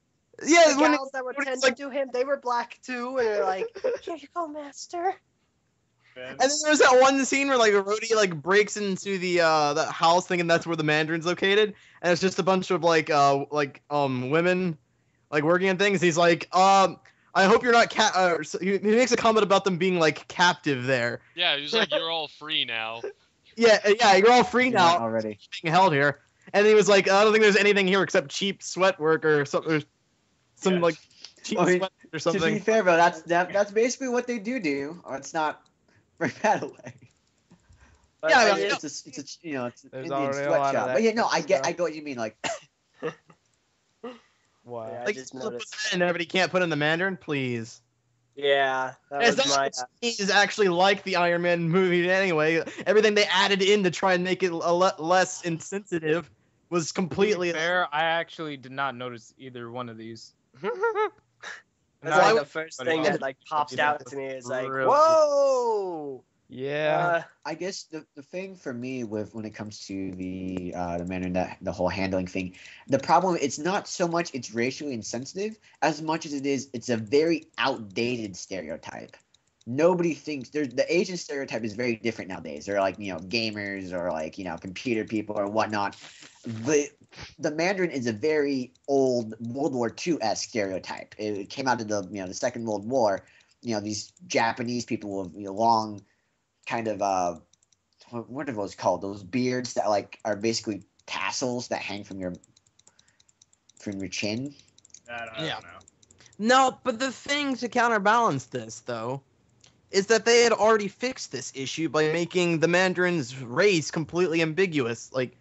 Yeah, The when gals that were when it's tending like- to him, they were black too, and they're like, "Here you go, master." Ben? and then there was that one scene where like Rhodey like breaks into the house thinking that's where the Mandarin's located, and it's just a bunch of women like working on things. He's like, I hope you're not he makes a comment about them being like captive there. Yeah, he was like, "You're all free now." Yeah, you're all free You're now. not already. Being held here. And he was like, I don't think there's anything here except cheap sweat work or something, or some Yes. like cheap I mean, sweat or To be something. fair, bro, that's basically what they do. Or it's not very bad away. But Yeah, I I mean, just- It's an There's Indian already a lot of sweatshop. that But yeah, no, I get stuff. what you mean. Like, Wow. Yeah, I Like, just you put noticed that in everybody can't put in the Mandarin, please. yeah, that It's was my. is actually like the Iron Man movie anyway. Everything they added in to try and make it less insensitive was To completely. be fair, I actually did not notice either one of these. That's Why like would- the first but thing it that like popped out to me is like, Really? whoa. Yeah. I guess the thing for me with when it comes to the Mandarin, the whole handling thing, the problem it's not so much it's racially insensitive as much as it's a very outdated stereotype. Nobody thinks the Asian stereotype is very different nowadays. They're like gamers or like computer people or whatnot. The Mandarin is a very old World War II-esque stereotype. It came out of the Second World War. These Japanese people with long kind of what are those called? Those beards that like are basically tassels that hang from your chin. I don't Yeah. know. No, but the thing to counterbalance this, though, is that they had already fixed this issue by making the Mandarin's race completely ambiguous. Like,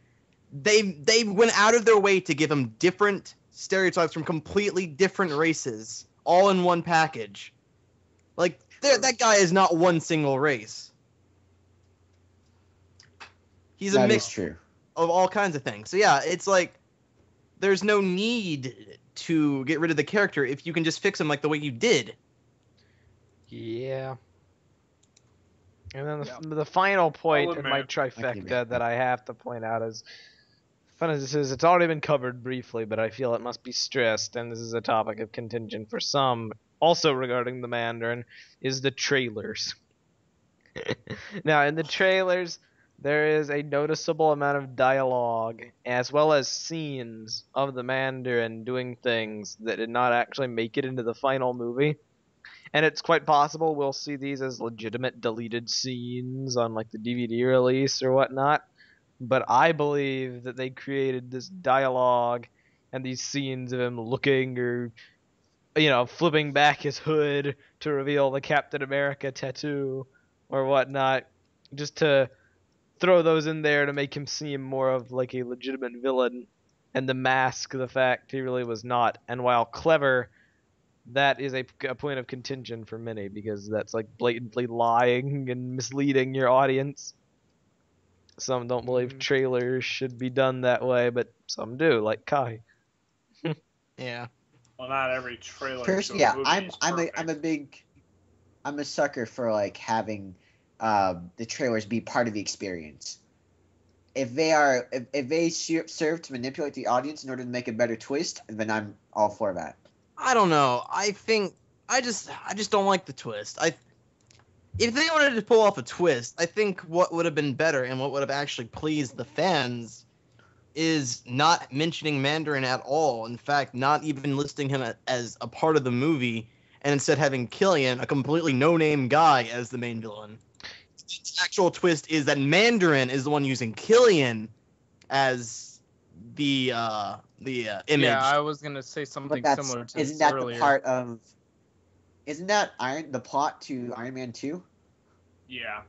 they went out of their way to give them different stereotypes from completely different races, all in one package. Like, that guy is not one single race. He's a That mix is true. of all kinds of things. So yeah, it's like there's no need to get rid of the character if you can just fix him like the way you did. Yeah. And then the final point I'll in my admit, I can trifecta admit. that I have to point out is, fun as this is, it's already been covered briefly, but I feel it must be stressed, and this is a topic of contention for some, also regarding the Mandarin, is the trailers. Now, in the trailers, there is a noticeable amount of dialogue, as well as scenes of the Mandarin doing things that did not actually make it into the final movie. And it's quite possible we'll see these as legitimate deleted scenes on like the DVD release or whatnot. But I believe that they created this dialogue and these scenes of him looking or flipping back his hood to reveal the Captain America tattoo or whatnot, just to throw those in there to make him seem more of like a legitimate villain and to mask the fact he really was not. And while clever, that is a point of contention for many, because that's like blatantly lying and misleading your audience. Some don't believe trailers should be done that way, but some do, like Kai. Yeah. Well, not every trailer. First, to a yeah, movie is I'm a sucker for like having the trailers be part of the experience. If they serve to manipulate the audience in order to make a better twist, then I'm all for that. I don't know. I think I just don't like the twist. If they wanted to pull off a twist, I think what would have been better and what would have actually pleased the fans is not mentioning Mandarin at all. In fact, not even listing him as a part of the movie, and instead having Killian, a completely no-name guy, as the main villain. The actual twist is that Mandarin is the one using Killian as the image. Yeah, I was gonna say something But that's similar to isn't this that earlier. the part of? Isn't that the plot to Iron Man 2? Yeah.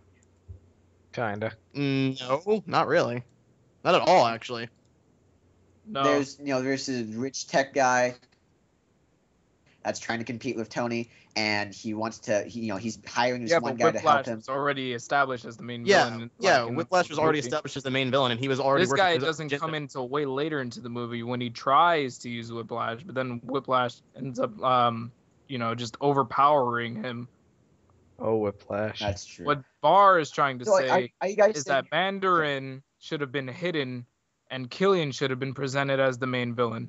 Kinda. No, not really. Not at all, actually. No, There's a rich tech guy. that's trying to compete with Tony, and he wants to. He's hiring this Yeah, one but guy to help Whiplash him. was already established as the main Yeah, villain. yeah. in the Whiplash was already movie. established as the main villain, and he was already This working guy for his own doesn't agenda. come in until way later into the movie when he tries to use Whiplash, but then Whiplash ends up, just overpowering him. Oh, Whiplash. That's true. What Barr is trying to So, say are you guys is saying, that Mandarin should have been hidden, and Killian should have been presented as the main villain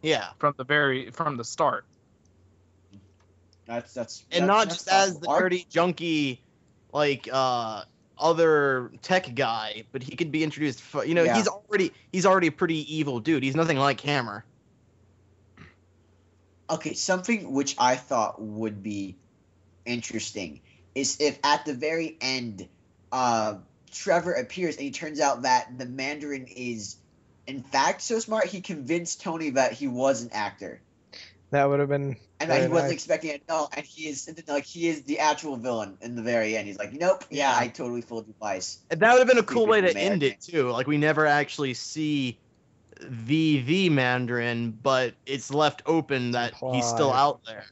Yeah, from the start. that's and not just as the dirty junkie, like other tech guy, but he could be introduced. Yeah. He's already a pretty evil dude. He's nothing like Hammer. Okay, something which I thought would be interesting is if at the very end, Trevor appears and he turns out that the Mandarin is, in fact, so smart he convinced Tony that he was an actor. That would have been. And that he very wasn't nice. expecting it. No, and he is the actual villain in the very end. He's like, nope, yeah, I totally fooled you twice. And that would have been a cool way to Stupid end it too. Like we never actually see the Mandarin, but it's left open that he's still Implied. out there.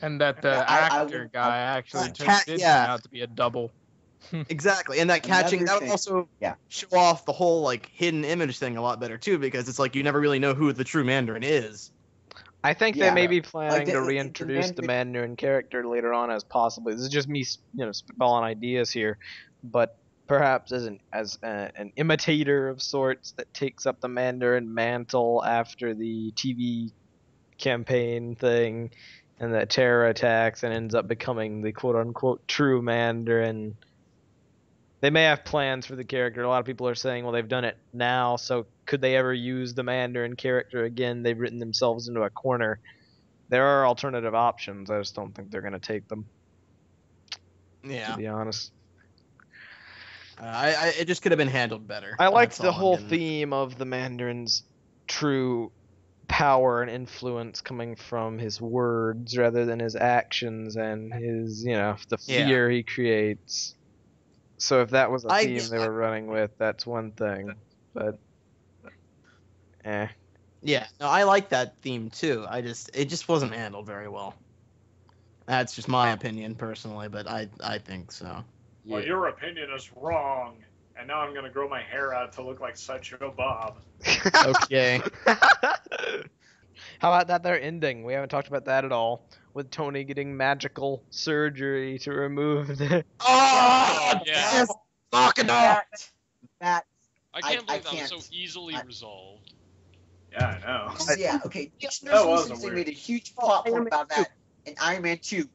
And that the I actor would- guy actually Cat- did yeah. turn out to be a double. Exactly, and that catching Another that would thing- also yeah. show off the whole like hidden image thing a lot better too, because it's like you never really know who the true Mandarin is. I think Yeah. they may be planning the- to the reintroduce the Mandarin- Mandarin character later on as possibly. This is just me, spitballing ideas here, but perhaps as an imitator of sorts that takes up the Mandarin mantle after the TV campaign thing and the terror attacks and ends up becoming the quote unquote true Mandarin. They may have plans for the character. A lot of people are saying, well, they've done it now, so could they ever use the Mandarin character again? They've written themselves into a corner. There are alternative options. I just don't think they're going to take them, Yeah, to be honest. it just could have been handled better. I liked That's the all I'm whole getting. theme of the Mandarin's true power and influence coming from his words rather than his actions and his, the fear he creates. So if that was a theme they were running with, that's one thing. But, Yeah, no, I like that theme too. It just wasn't handled very well. That's just my opinion personally, but I think so. Well, your opinion is wrong, and now I'm gonna grow my hair out to look like Sideshow Bob. Okay. How about that their ending? We haven't talked about that at all. With Tony getting magical surgery to remove the... Oh, Yeah. yes, fucking up. That I can't I believe that was so can't. easily resolved. Yeah, I know. yeah, okay. That was a They weird- made a huge plot point about that in Iron Man 2.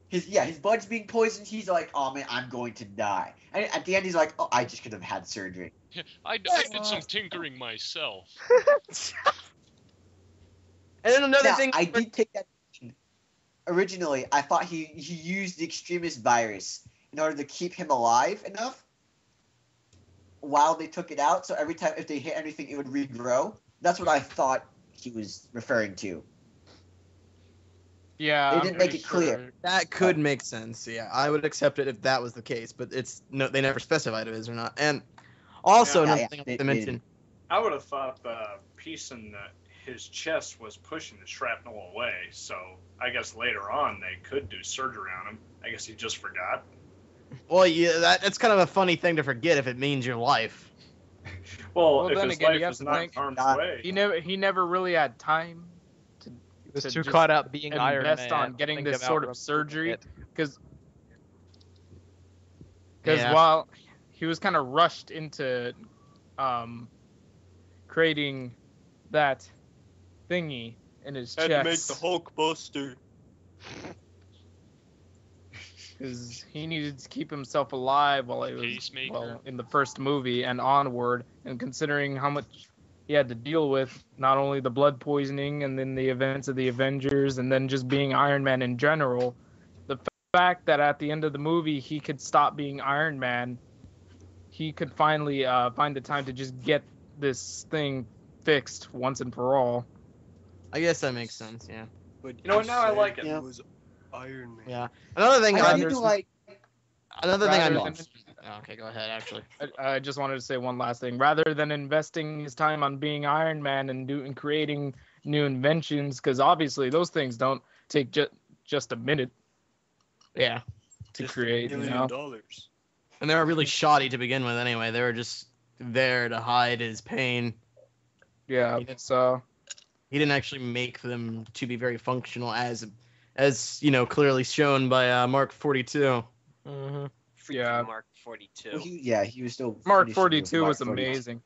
His blood's being poisoned. He's like, oh man, I'm going to die. And at the end, he's like, oh, I just could have had surgery. I did some tinkering myself. And then another Now, thing, I did take that. Originally, I thought he used the extremist virus in order to keep him alive enough while they took it out. So every time if they hit anything, it would regrow. That's what I thought he was referring to. Yeah, They I'm didn't make pretty it clear. sure. that could make sense. Yeah, I would accept it if that was the case, but they never specified if it is or not. And also Yeah, another thing I they have to mention. didn't. I would have thought the piece in his chest was pushing the shrapnel away, so I guess later on they could do surgery on him. I guess he just forgot. Well, yeah, that's kind of a funny thing to forget if it means your life. Well, Well, if then his again, life you have was to not in think- harm's God. way. He never really had time He was to too just caught up being Iron invest Man. on to getting think this about sort of removing surgery. it. Because Yeah. while he was kind of rushed into creating that thingy in his chest Hulkbuster. because he needed to keep himself alive while he was Pacemaker. in the first movie and onward, and considering how much he had to deal with, not only the blood poisoning and then the events of the Avengers and then just being Iron Man in general, the fact that at the end of the movie he could stop being Iron Man, he could finally find the time to just get this thing fixed once and for all. I guess that makes sense. Yeah. But You know what, now I like it. Yeah. was Iron Man. Yeah. Another thing. I I, did like. another thing I rather mentioned. Oh, okay, go ahead. Actually. I just wanted to say one last thing. Rather than investing his time on being Iron Man and creating new inventions, because obviously those things don't take just a minute Yeah. to Just create. $1 You million. know? And they were really shoddy to begin with anyway. They were just there to hide his pain. Yeah. He didn't- So He didn't actually make them to be very functional, as clearly shown by Mark 42. Mm-hmm. Yeah. Mark 42. Well, he was still. Mark finishing with 42 Mark was 42. amazing.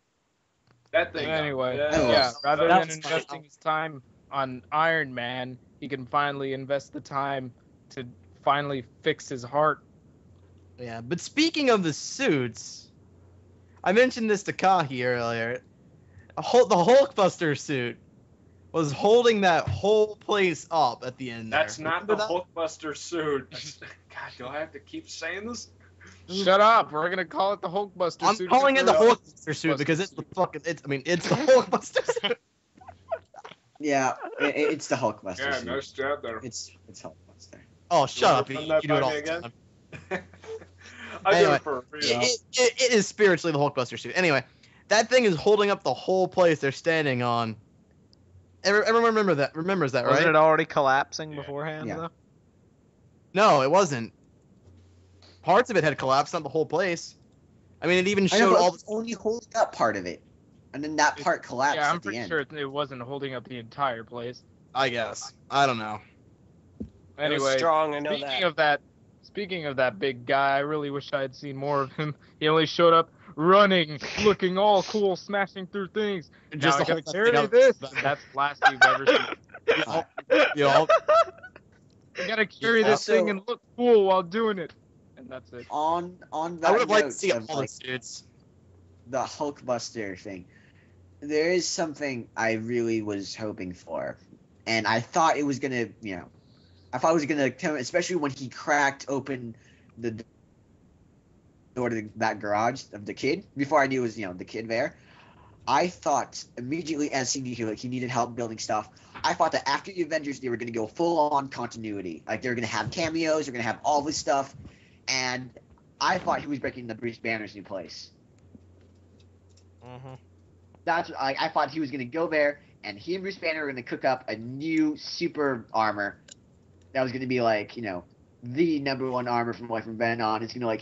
That thing. Anyway, Yeah. yeah, rather That's than fine. investing his time on Iron Man, he can finally invest the time to finally fix his heart. Yeah, but speaking of the suits, I mentioned this to Kahi earlier. The Hulkbuster suit was holding that whole place up at the end. That's there. not the Remember Hulkbuster suit. God, do I have to keep saying this? Shut up! We're gonna call it the Hulkbuster I'm suit. calling it the because Hulkbuster suit because it's the fucking. It's the Hulkbuster suit. Yeah, it's the Hulkbuster. Yeah, suit. no strap there. It's Hulkbuster. Oh, shut up! Run You that do it by all me the again? time. I do Anyway, it for free. It is spiritually the Hulkbuster suit. Anyway, that thing is holding up the whole place they're standing on. Everyone remembers that, Wasn't right? it already collapsing Yeah. beforehand, Yeah. though? No, it wasn't. Parts of it had collapsed, not the whole place. I mean, it even I know, showed but all it's only holding up part of it, and then that part collapsed Yeah, I'm at the pretty end. sure it wasn't holding up the entire place. I guess. I don't know. It was Anyway, strong, I know that. Speaking of that big guy, I really wish I had seen more of him. He only showed up running, looking all cool, smashing through things. Just Now I the gotta whole carry thing up. this. That's the last you've ever seen. You know, I gotta carry this Also- thing and look cool while doing it. And that's it. On I that would have liked to note see of, all the like, suits. the Hulkbuster thing, there is something I really was hoping for, and I thought it was gonna, come, especially when he cracked open the door to that garage of the kid. Before I knew it was, the kid there, I thought immediately as he needed help building stuff. I thought that after the Avengers, they were gonna go full on continuity, like they were gonna have cameos, they're gonna have all this stuff, and I thought he was breaking the Bruce Banner's new place. Mm-hmm. That's I thought he was gonna go there, and he and Bruce Banner were gonna cook up a new super armor that was gonna be like, the number one armor from then on. It's gonna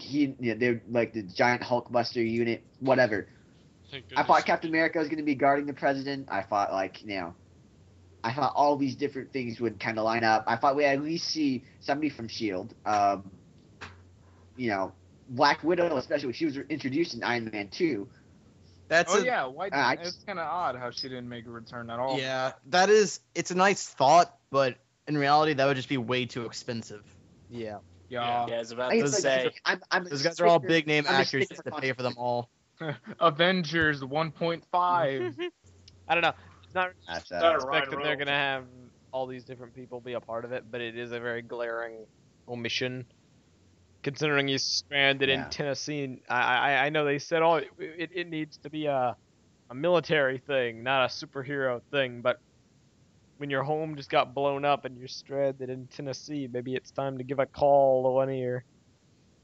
they're like the giant Hulkbuster unit, whatever. Thank I thought goodness. Captain America was gonna be guarding the president. I thought I thought all these different things would kind of line up. I thought we'd at least see somebody from Shield. Black Widow, especially when she was introduced in Iron Man 2. That's Oh a, yeah, why? I It's just- kind of odd how she didn't make a return at all. yeah, that is. It's a nice thought, but in reality, that would just be way too expensive. Yeah. Yeah. Yeah, I was about I to guess, say. I'm a Those guys are all stickler- big name I'm a actors stickler to for pay for them all. Avengers 1.5. I don't know. It's not That's, That or expect that Ryan they're Reynolds. gonna have all these different people be a part of it, but it is a very glaring omission. Considering he's stranded Yeah. in Tennessee, I know they said, oh, it needs to be a military thing, not a superhero thing. But when your home just got blown up and you're stranded in Tennessee, maybe it's time to give a call to one of your,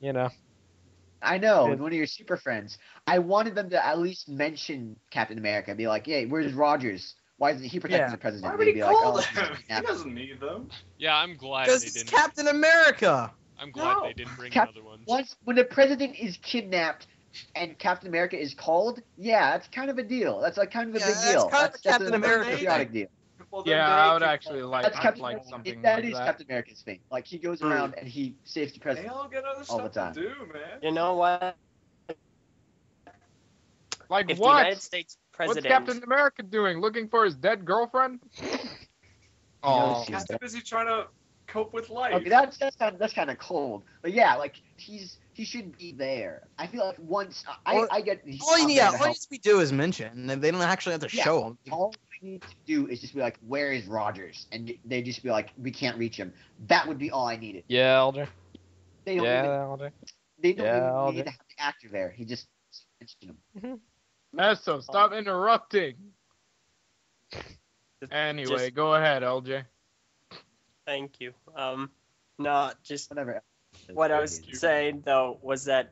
I know, Yeah. one of your super friends. I wanted them to at least mention Captain America. Be like, hey, where's Rogers? Why isn't he protecting Yeah. the president? Why would They'd he be like, call oh, them? he's He doesn't need them. Yeah, I'm glad Because they it's didn't. Captain America. I'm glad No. they didn't bring Cap- another one. Once when the president is kidnapped and Captain America is called, yeah, that's kind of a deal. That's like kind of a Yeah, big that's deal. kind of a Captain that's America patriotic thing. deal. Well, then Yeah, they I would can actually call- like. That's I'd Captain like America. something That like is that. Captain America's thing. Like he goes around and he saves the They president. all get other all the stuff time. to do, man. You know what? Like If the what? United States What's president. Captain America doing? Looking for his dead girlfriend? Oh, she's He's too busy trying to cope with life. Okay, that's kind of cold. But yeah, like he should be there. I feel like once Or- I get he's All you not need, there all to you help. need to do is mention. They don't actually have to Yeah. show them. All we need to do is just be like, where is Rogers? And they just be like, we can't reach him. That would be all I needed. Yeah, Elder. They don't Yeah, even Elder. they don't Yeah, even I'll need do. to have the actor there. He just mentioned him. Meso, stop interrupting. Anyway, Just- go ahead, LJ. Thank you. No, just Whatever. what I was saying though was that,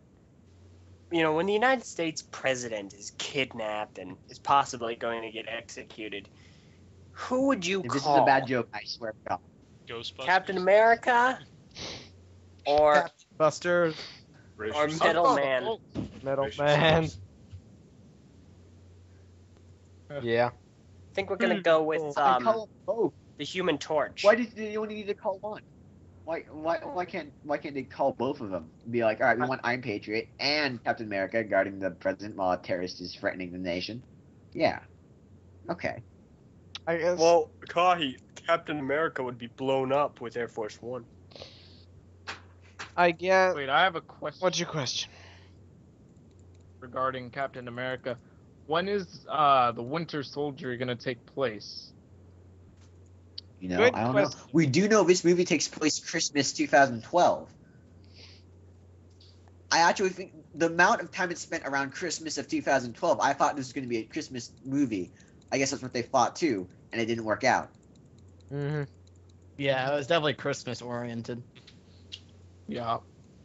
when the United States president is kidnapped and is possibly going to get executed, Who would you If this is call? a bad joke, I swear to God. Ghostbusters. Captain America or Buster. Brace Or yourself. Middleman. Middleman. Yeah. I think we're gonna go with I call them both. the Human Torch. Why did you only need to call one? Why can't they call both of them? Be like, all right, we want Iron Patriot and Captain America guarding the president while a terrorist is threatening the nation. Yeah. Okay. I guess. Well, Kahi, Captain America would be blown up with Air Force One. I guess. Wait, I have a question What's your question? regarding Captain America. When is the Winter Soldier gonna take place? You know, Good I don't know. question. We do know this movie takes place Christmas 2012. I actually think the amount of time it spent around Christmas of 2012, I thought this was going to be a Christmas movie. I guess that's what they thought too, and it didn't work out. Mm-hmm. Yeah, it was definitely Christmas oriented. Yeah.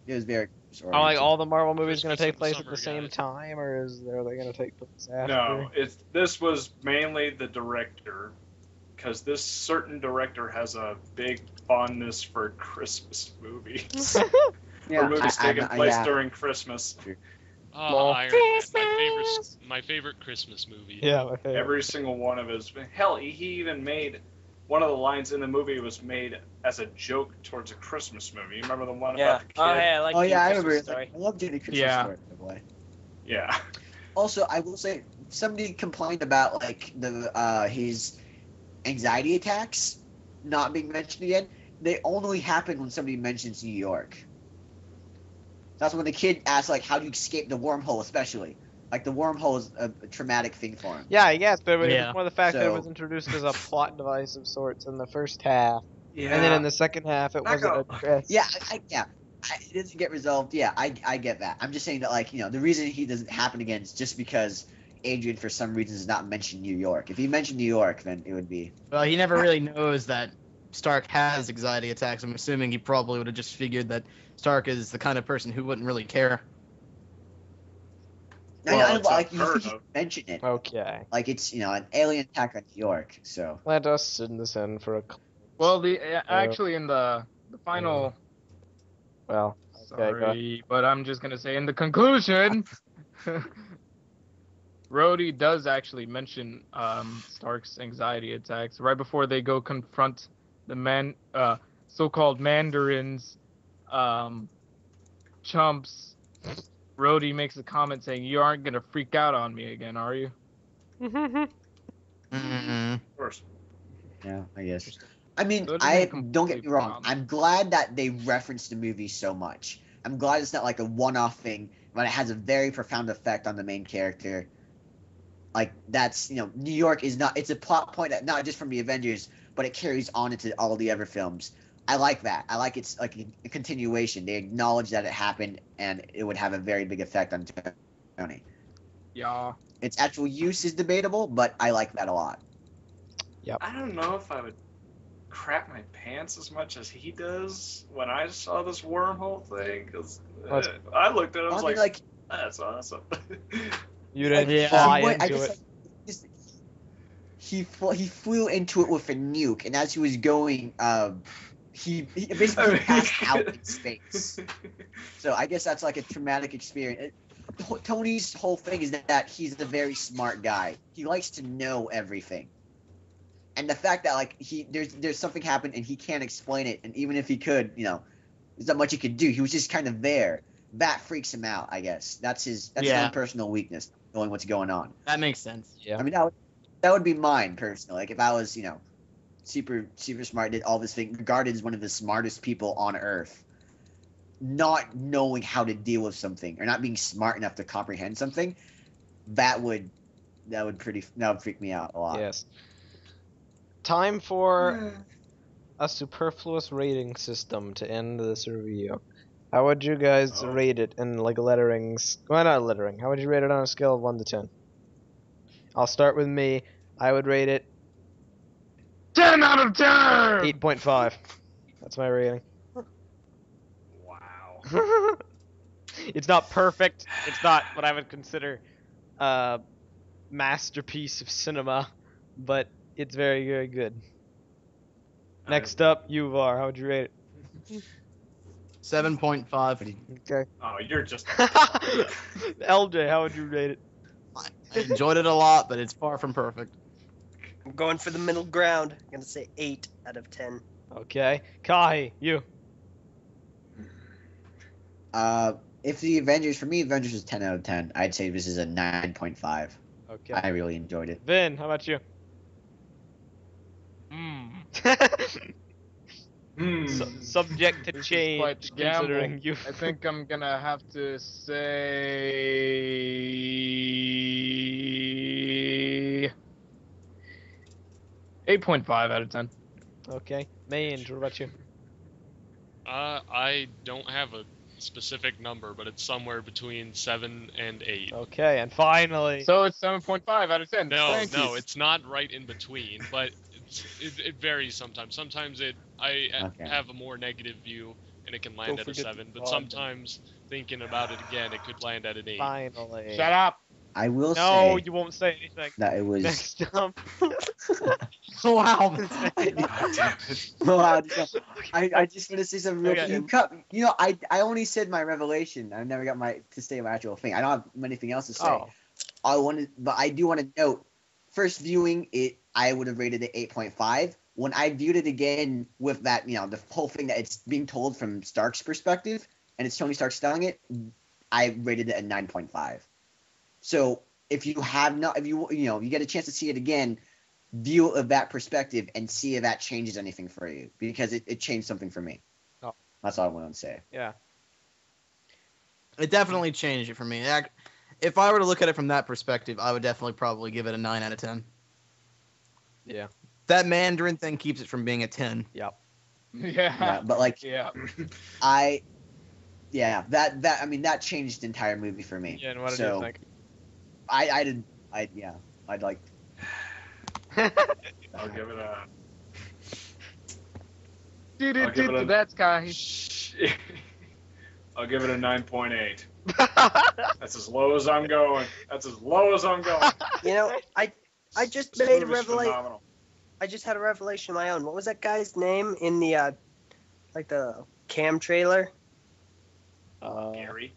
It was very. Are like all the Marvel movies going to Christmas take in place the at the summer, same guys. time, or are they going to take place after? No, this was mainly the director, because this certain director has a big fondness for Christmas movies. Yeah, Or movies taking place yeah. during Christmas. Oh, Iron Man, my favorite Christmas movie. Yeah, my favorite. Every single one of his. Hell, he even made one of the lines in the movie was made as a joke towards a Christmas movie. You remember the one Yeah. about the kid? Oh, hey, I like Oh the yeah, I Christmas remember. story. I love Jenny Christmas Yeah. story. By the way. Yeah. Also, I will say somebody complained about like the his anxiety attacks not being mentioned again. They only happen when somebody mentions New York. That's when the kid asks like, "How do you escape the wormhole?" Especially like the wormhole is a traumatic thing for him. Yeah, I guess, but it Yeah. was more the fact that it So- was introduced as a plot device of sorts in the first half, Yeah. and then in the second half it Back wasn't up. addressed. Yeah, it doesn't get resolved. Yeah, I get that. I'm just saying that like the reason he doesn't happen again is just because Adrian for some reason does not mention New York. If he mentioned New York, then it would be. Well, he never really knows that Stark has anxiety attacks. I'm assuming he probably would have just figured that Stark is the kind of person who wouldn't really care. Well, it's Like unheard you of. mention it. Okay. Like it's an alien attack on New York. So Let us send this in for a. Well, actually in the final. Well, okay, go. Sorry, but I'm just gonna say in the conclusion, Rhodey does actually mention Stark's anxiety attacks right before they go confront the so-called Mandarins, chumps. Rhodey makes a comment saying, "You aren't gonna freak out on me again, are you?" Mm-mm. Of course. yeah, I guess. I mean, So it I isn't don't get me wrong. completely I'm glad that they reference the movie so much. I'm glad it's not like a one-off thing, but it has a very profound effect on the main character. Like that's New York is not. It's a plot point that not just from the Avengers, but it carries on into all the other films. I like that. I like it's like a continuation. They acknowledge that it happened and it would have a very big effect on Tony. Yeah. Its actual use is debatable, but I like that a lot. I don't know if I would crap my pants as much as he does when I saw this wormhole thing. Because I looked at it, I was I mean, like, that's awesome. You didn't Yeah. fly He went- I into just, it. like, he flew into it with a nuke, and as he was going, he basically passed out in space. So I guess that's like a traumatic experience. Tony's whole thing is that he's a very smart guy. He likes to know everything, and the fact that like there's something happened and he can't explain it, and even if he could, there's not much he could do. He was just kind of there. That freaks him out. I guess that's his own personal weakness, knowing what's going on. That makes sense. Yeah. I mean that would be mine personally. Like if I was super smart, did all this thing, regarded as one of the smartest people on Earth, not knowing how to deal with something or not being smart enough to comprehend something, that would freak me out a lot. Yes. Time for a superfluous rating system to end this review. How would you guys Oh. rate it in like letterings? Well, not lettering. How would you rate it on a scale of 1 to 10? I'll start with me. I would rate it 10 out of 10. 8.5. That's my rating. Wow. It's not perfect. It's not what I would consider a masterpiece of cinema, but It's very, very good. Next up, Uvar. How would you rate it? 7.5. Okay. Oh, you're just. LJ, how would you rate it? I enjoyed it a lot, but it's far from perfect. I'm going for the middle ground. I'm gonna say 8 out of 10. Okay. Kai, you. If the Avengers, for me, Avengers is 10 out of 10. I'd say this is a 9.5. Okay. I really enjoyed it. Vin, how about you? Subject to This is change, quite the gamble. considering you. I think I'm gonna have to say 8.5 out of 10. Okay. Mange, what about you? I don't have a specific number, but it's somewhere between 7 and 8. Okay, and finally. So it's 7.5 out of 10. No, Thank you. it's not right in between, but it varies sometimes. Sometimes I Okay. have a more negative view and it can land at a 7, but sometimes thinking about it again, it could land at an 8. Finally. Shut up. I will No, say you won't say anything. that it was. Next up. Wow. Wow, I just want to say something real Okay. quick. I only said my revelation. I never got to say my actual thing. I don't have anything else to say. Oh. But I do want to note, first viewing it, I would have rated it 8.5. When I viewed it again with that, the whole thing that it's being told from Stark's perspective, and it's Tony Stark telling it, I rated it a 9.5. So if you get a chance to see it again, view it of that perspective and see if that changes anything for you, because it changed something for me. Oh. That's all I want to say. Yeah. It definitely changed it for me. If I were to look at it from that perspective, I would definitely probably give it a 9 out of 10. Yeah. That Mandarin thing keeps it from being a 10. Yep. Yeah, but like Yeah. that changed the entire movie for me. Yeah, and what did so you think? I'd like. I'll give it a. That's Kai. I'll give it a 9.8. That's as low as I'm going. I just This made a movie's revelation. phenomenal. I just had a revelation of my own. What was that guy's name in the the cam trailer? Gary.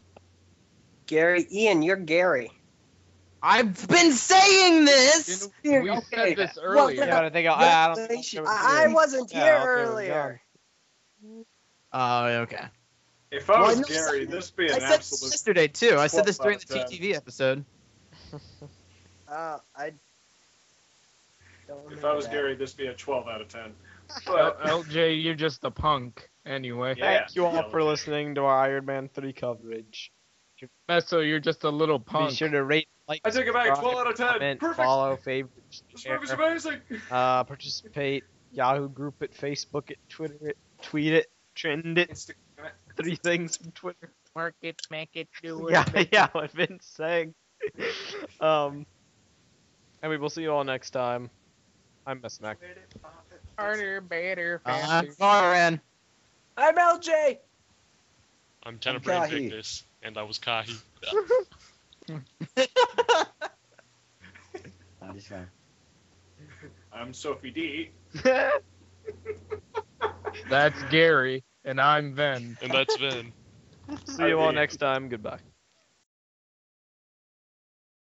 Gary. Ian, you're Gary. I've been saying this! We said this earlier. Yeah, but I think I don't think Revelation. I wasn't Yeah, here I'll do it earlier. Oh, okay. If I Well, was no, Gary, this be I an said this absolute. yesterday, too. I said this 12 during out the of 10. TTV episode. I don't If remember I was that. Gary, this be a 12 out of 10. But LJ, you're just a punk. Anyway. Yeah. Thank you all for listening to our Iron Man 3 coverage. Meso, you're just a little Be punk. sure to rate, like, I take it back. subscribe, 12 out of 10. comment, Perfect. follow, favorite, This share, movie's amazing. participate, Yahoo group it, Facebook it, Twitter it, tweet it, trend it. Instagram. 3 things from Twitter. Work it, make it, do it. Yeah, what Vin's saying. And we will see you all next time. I'm Miss Mac. Harder, better, I'm faster. Farran. I'm LJ. I'm I'm Tenebrae Kahi. Invictus, and I was Kahi. I'm just fine. I'm Sophie D. That's Gary, and I'm Ven. And that's Vin. See you all next time. Goodbye.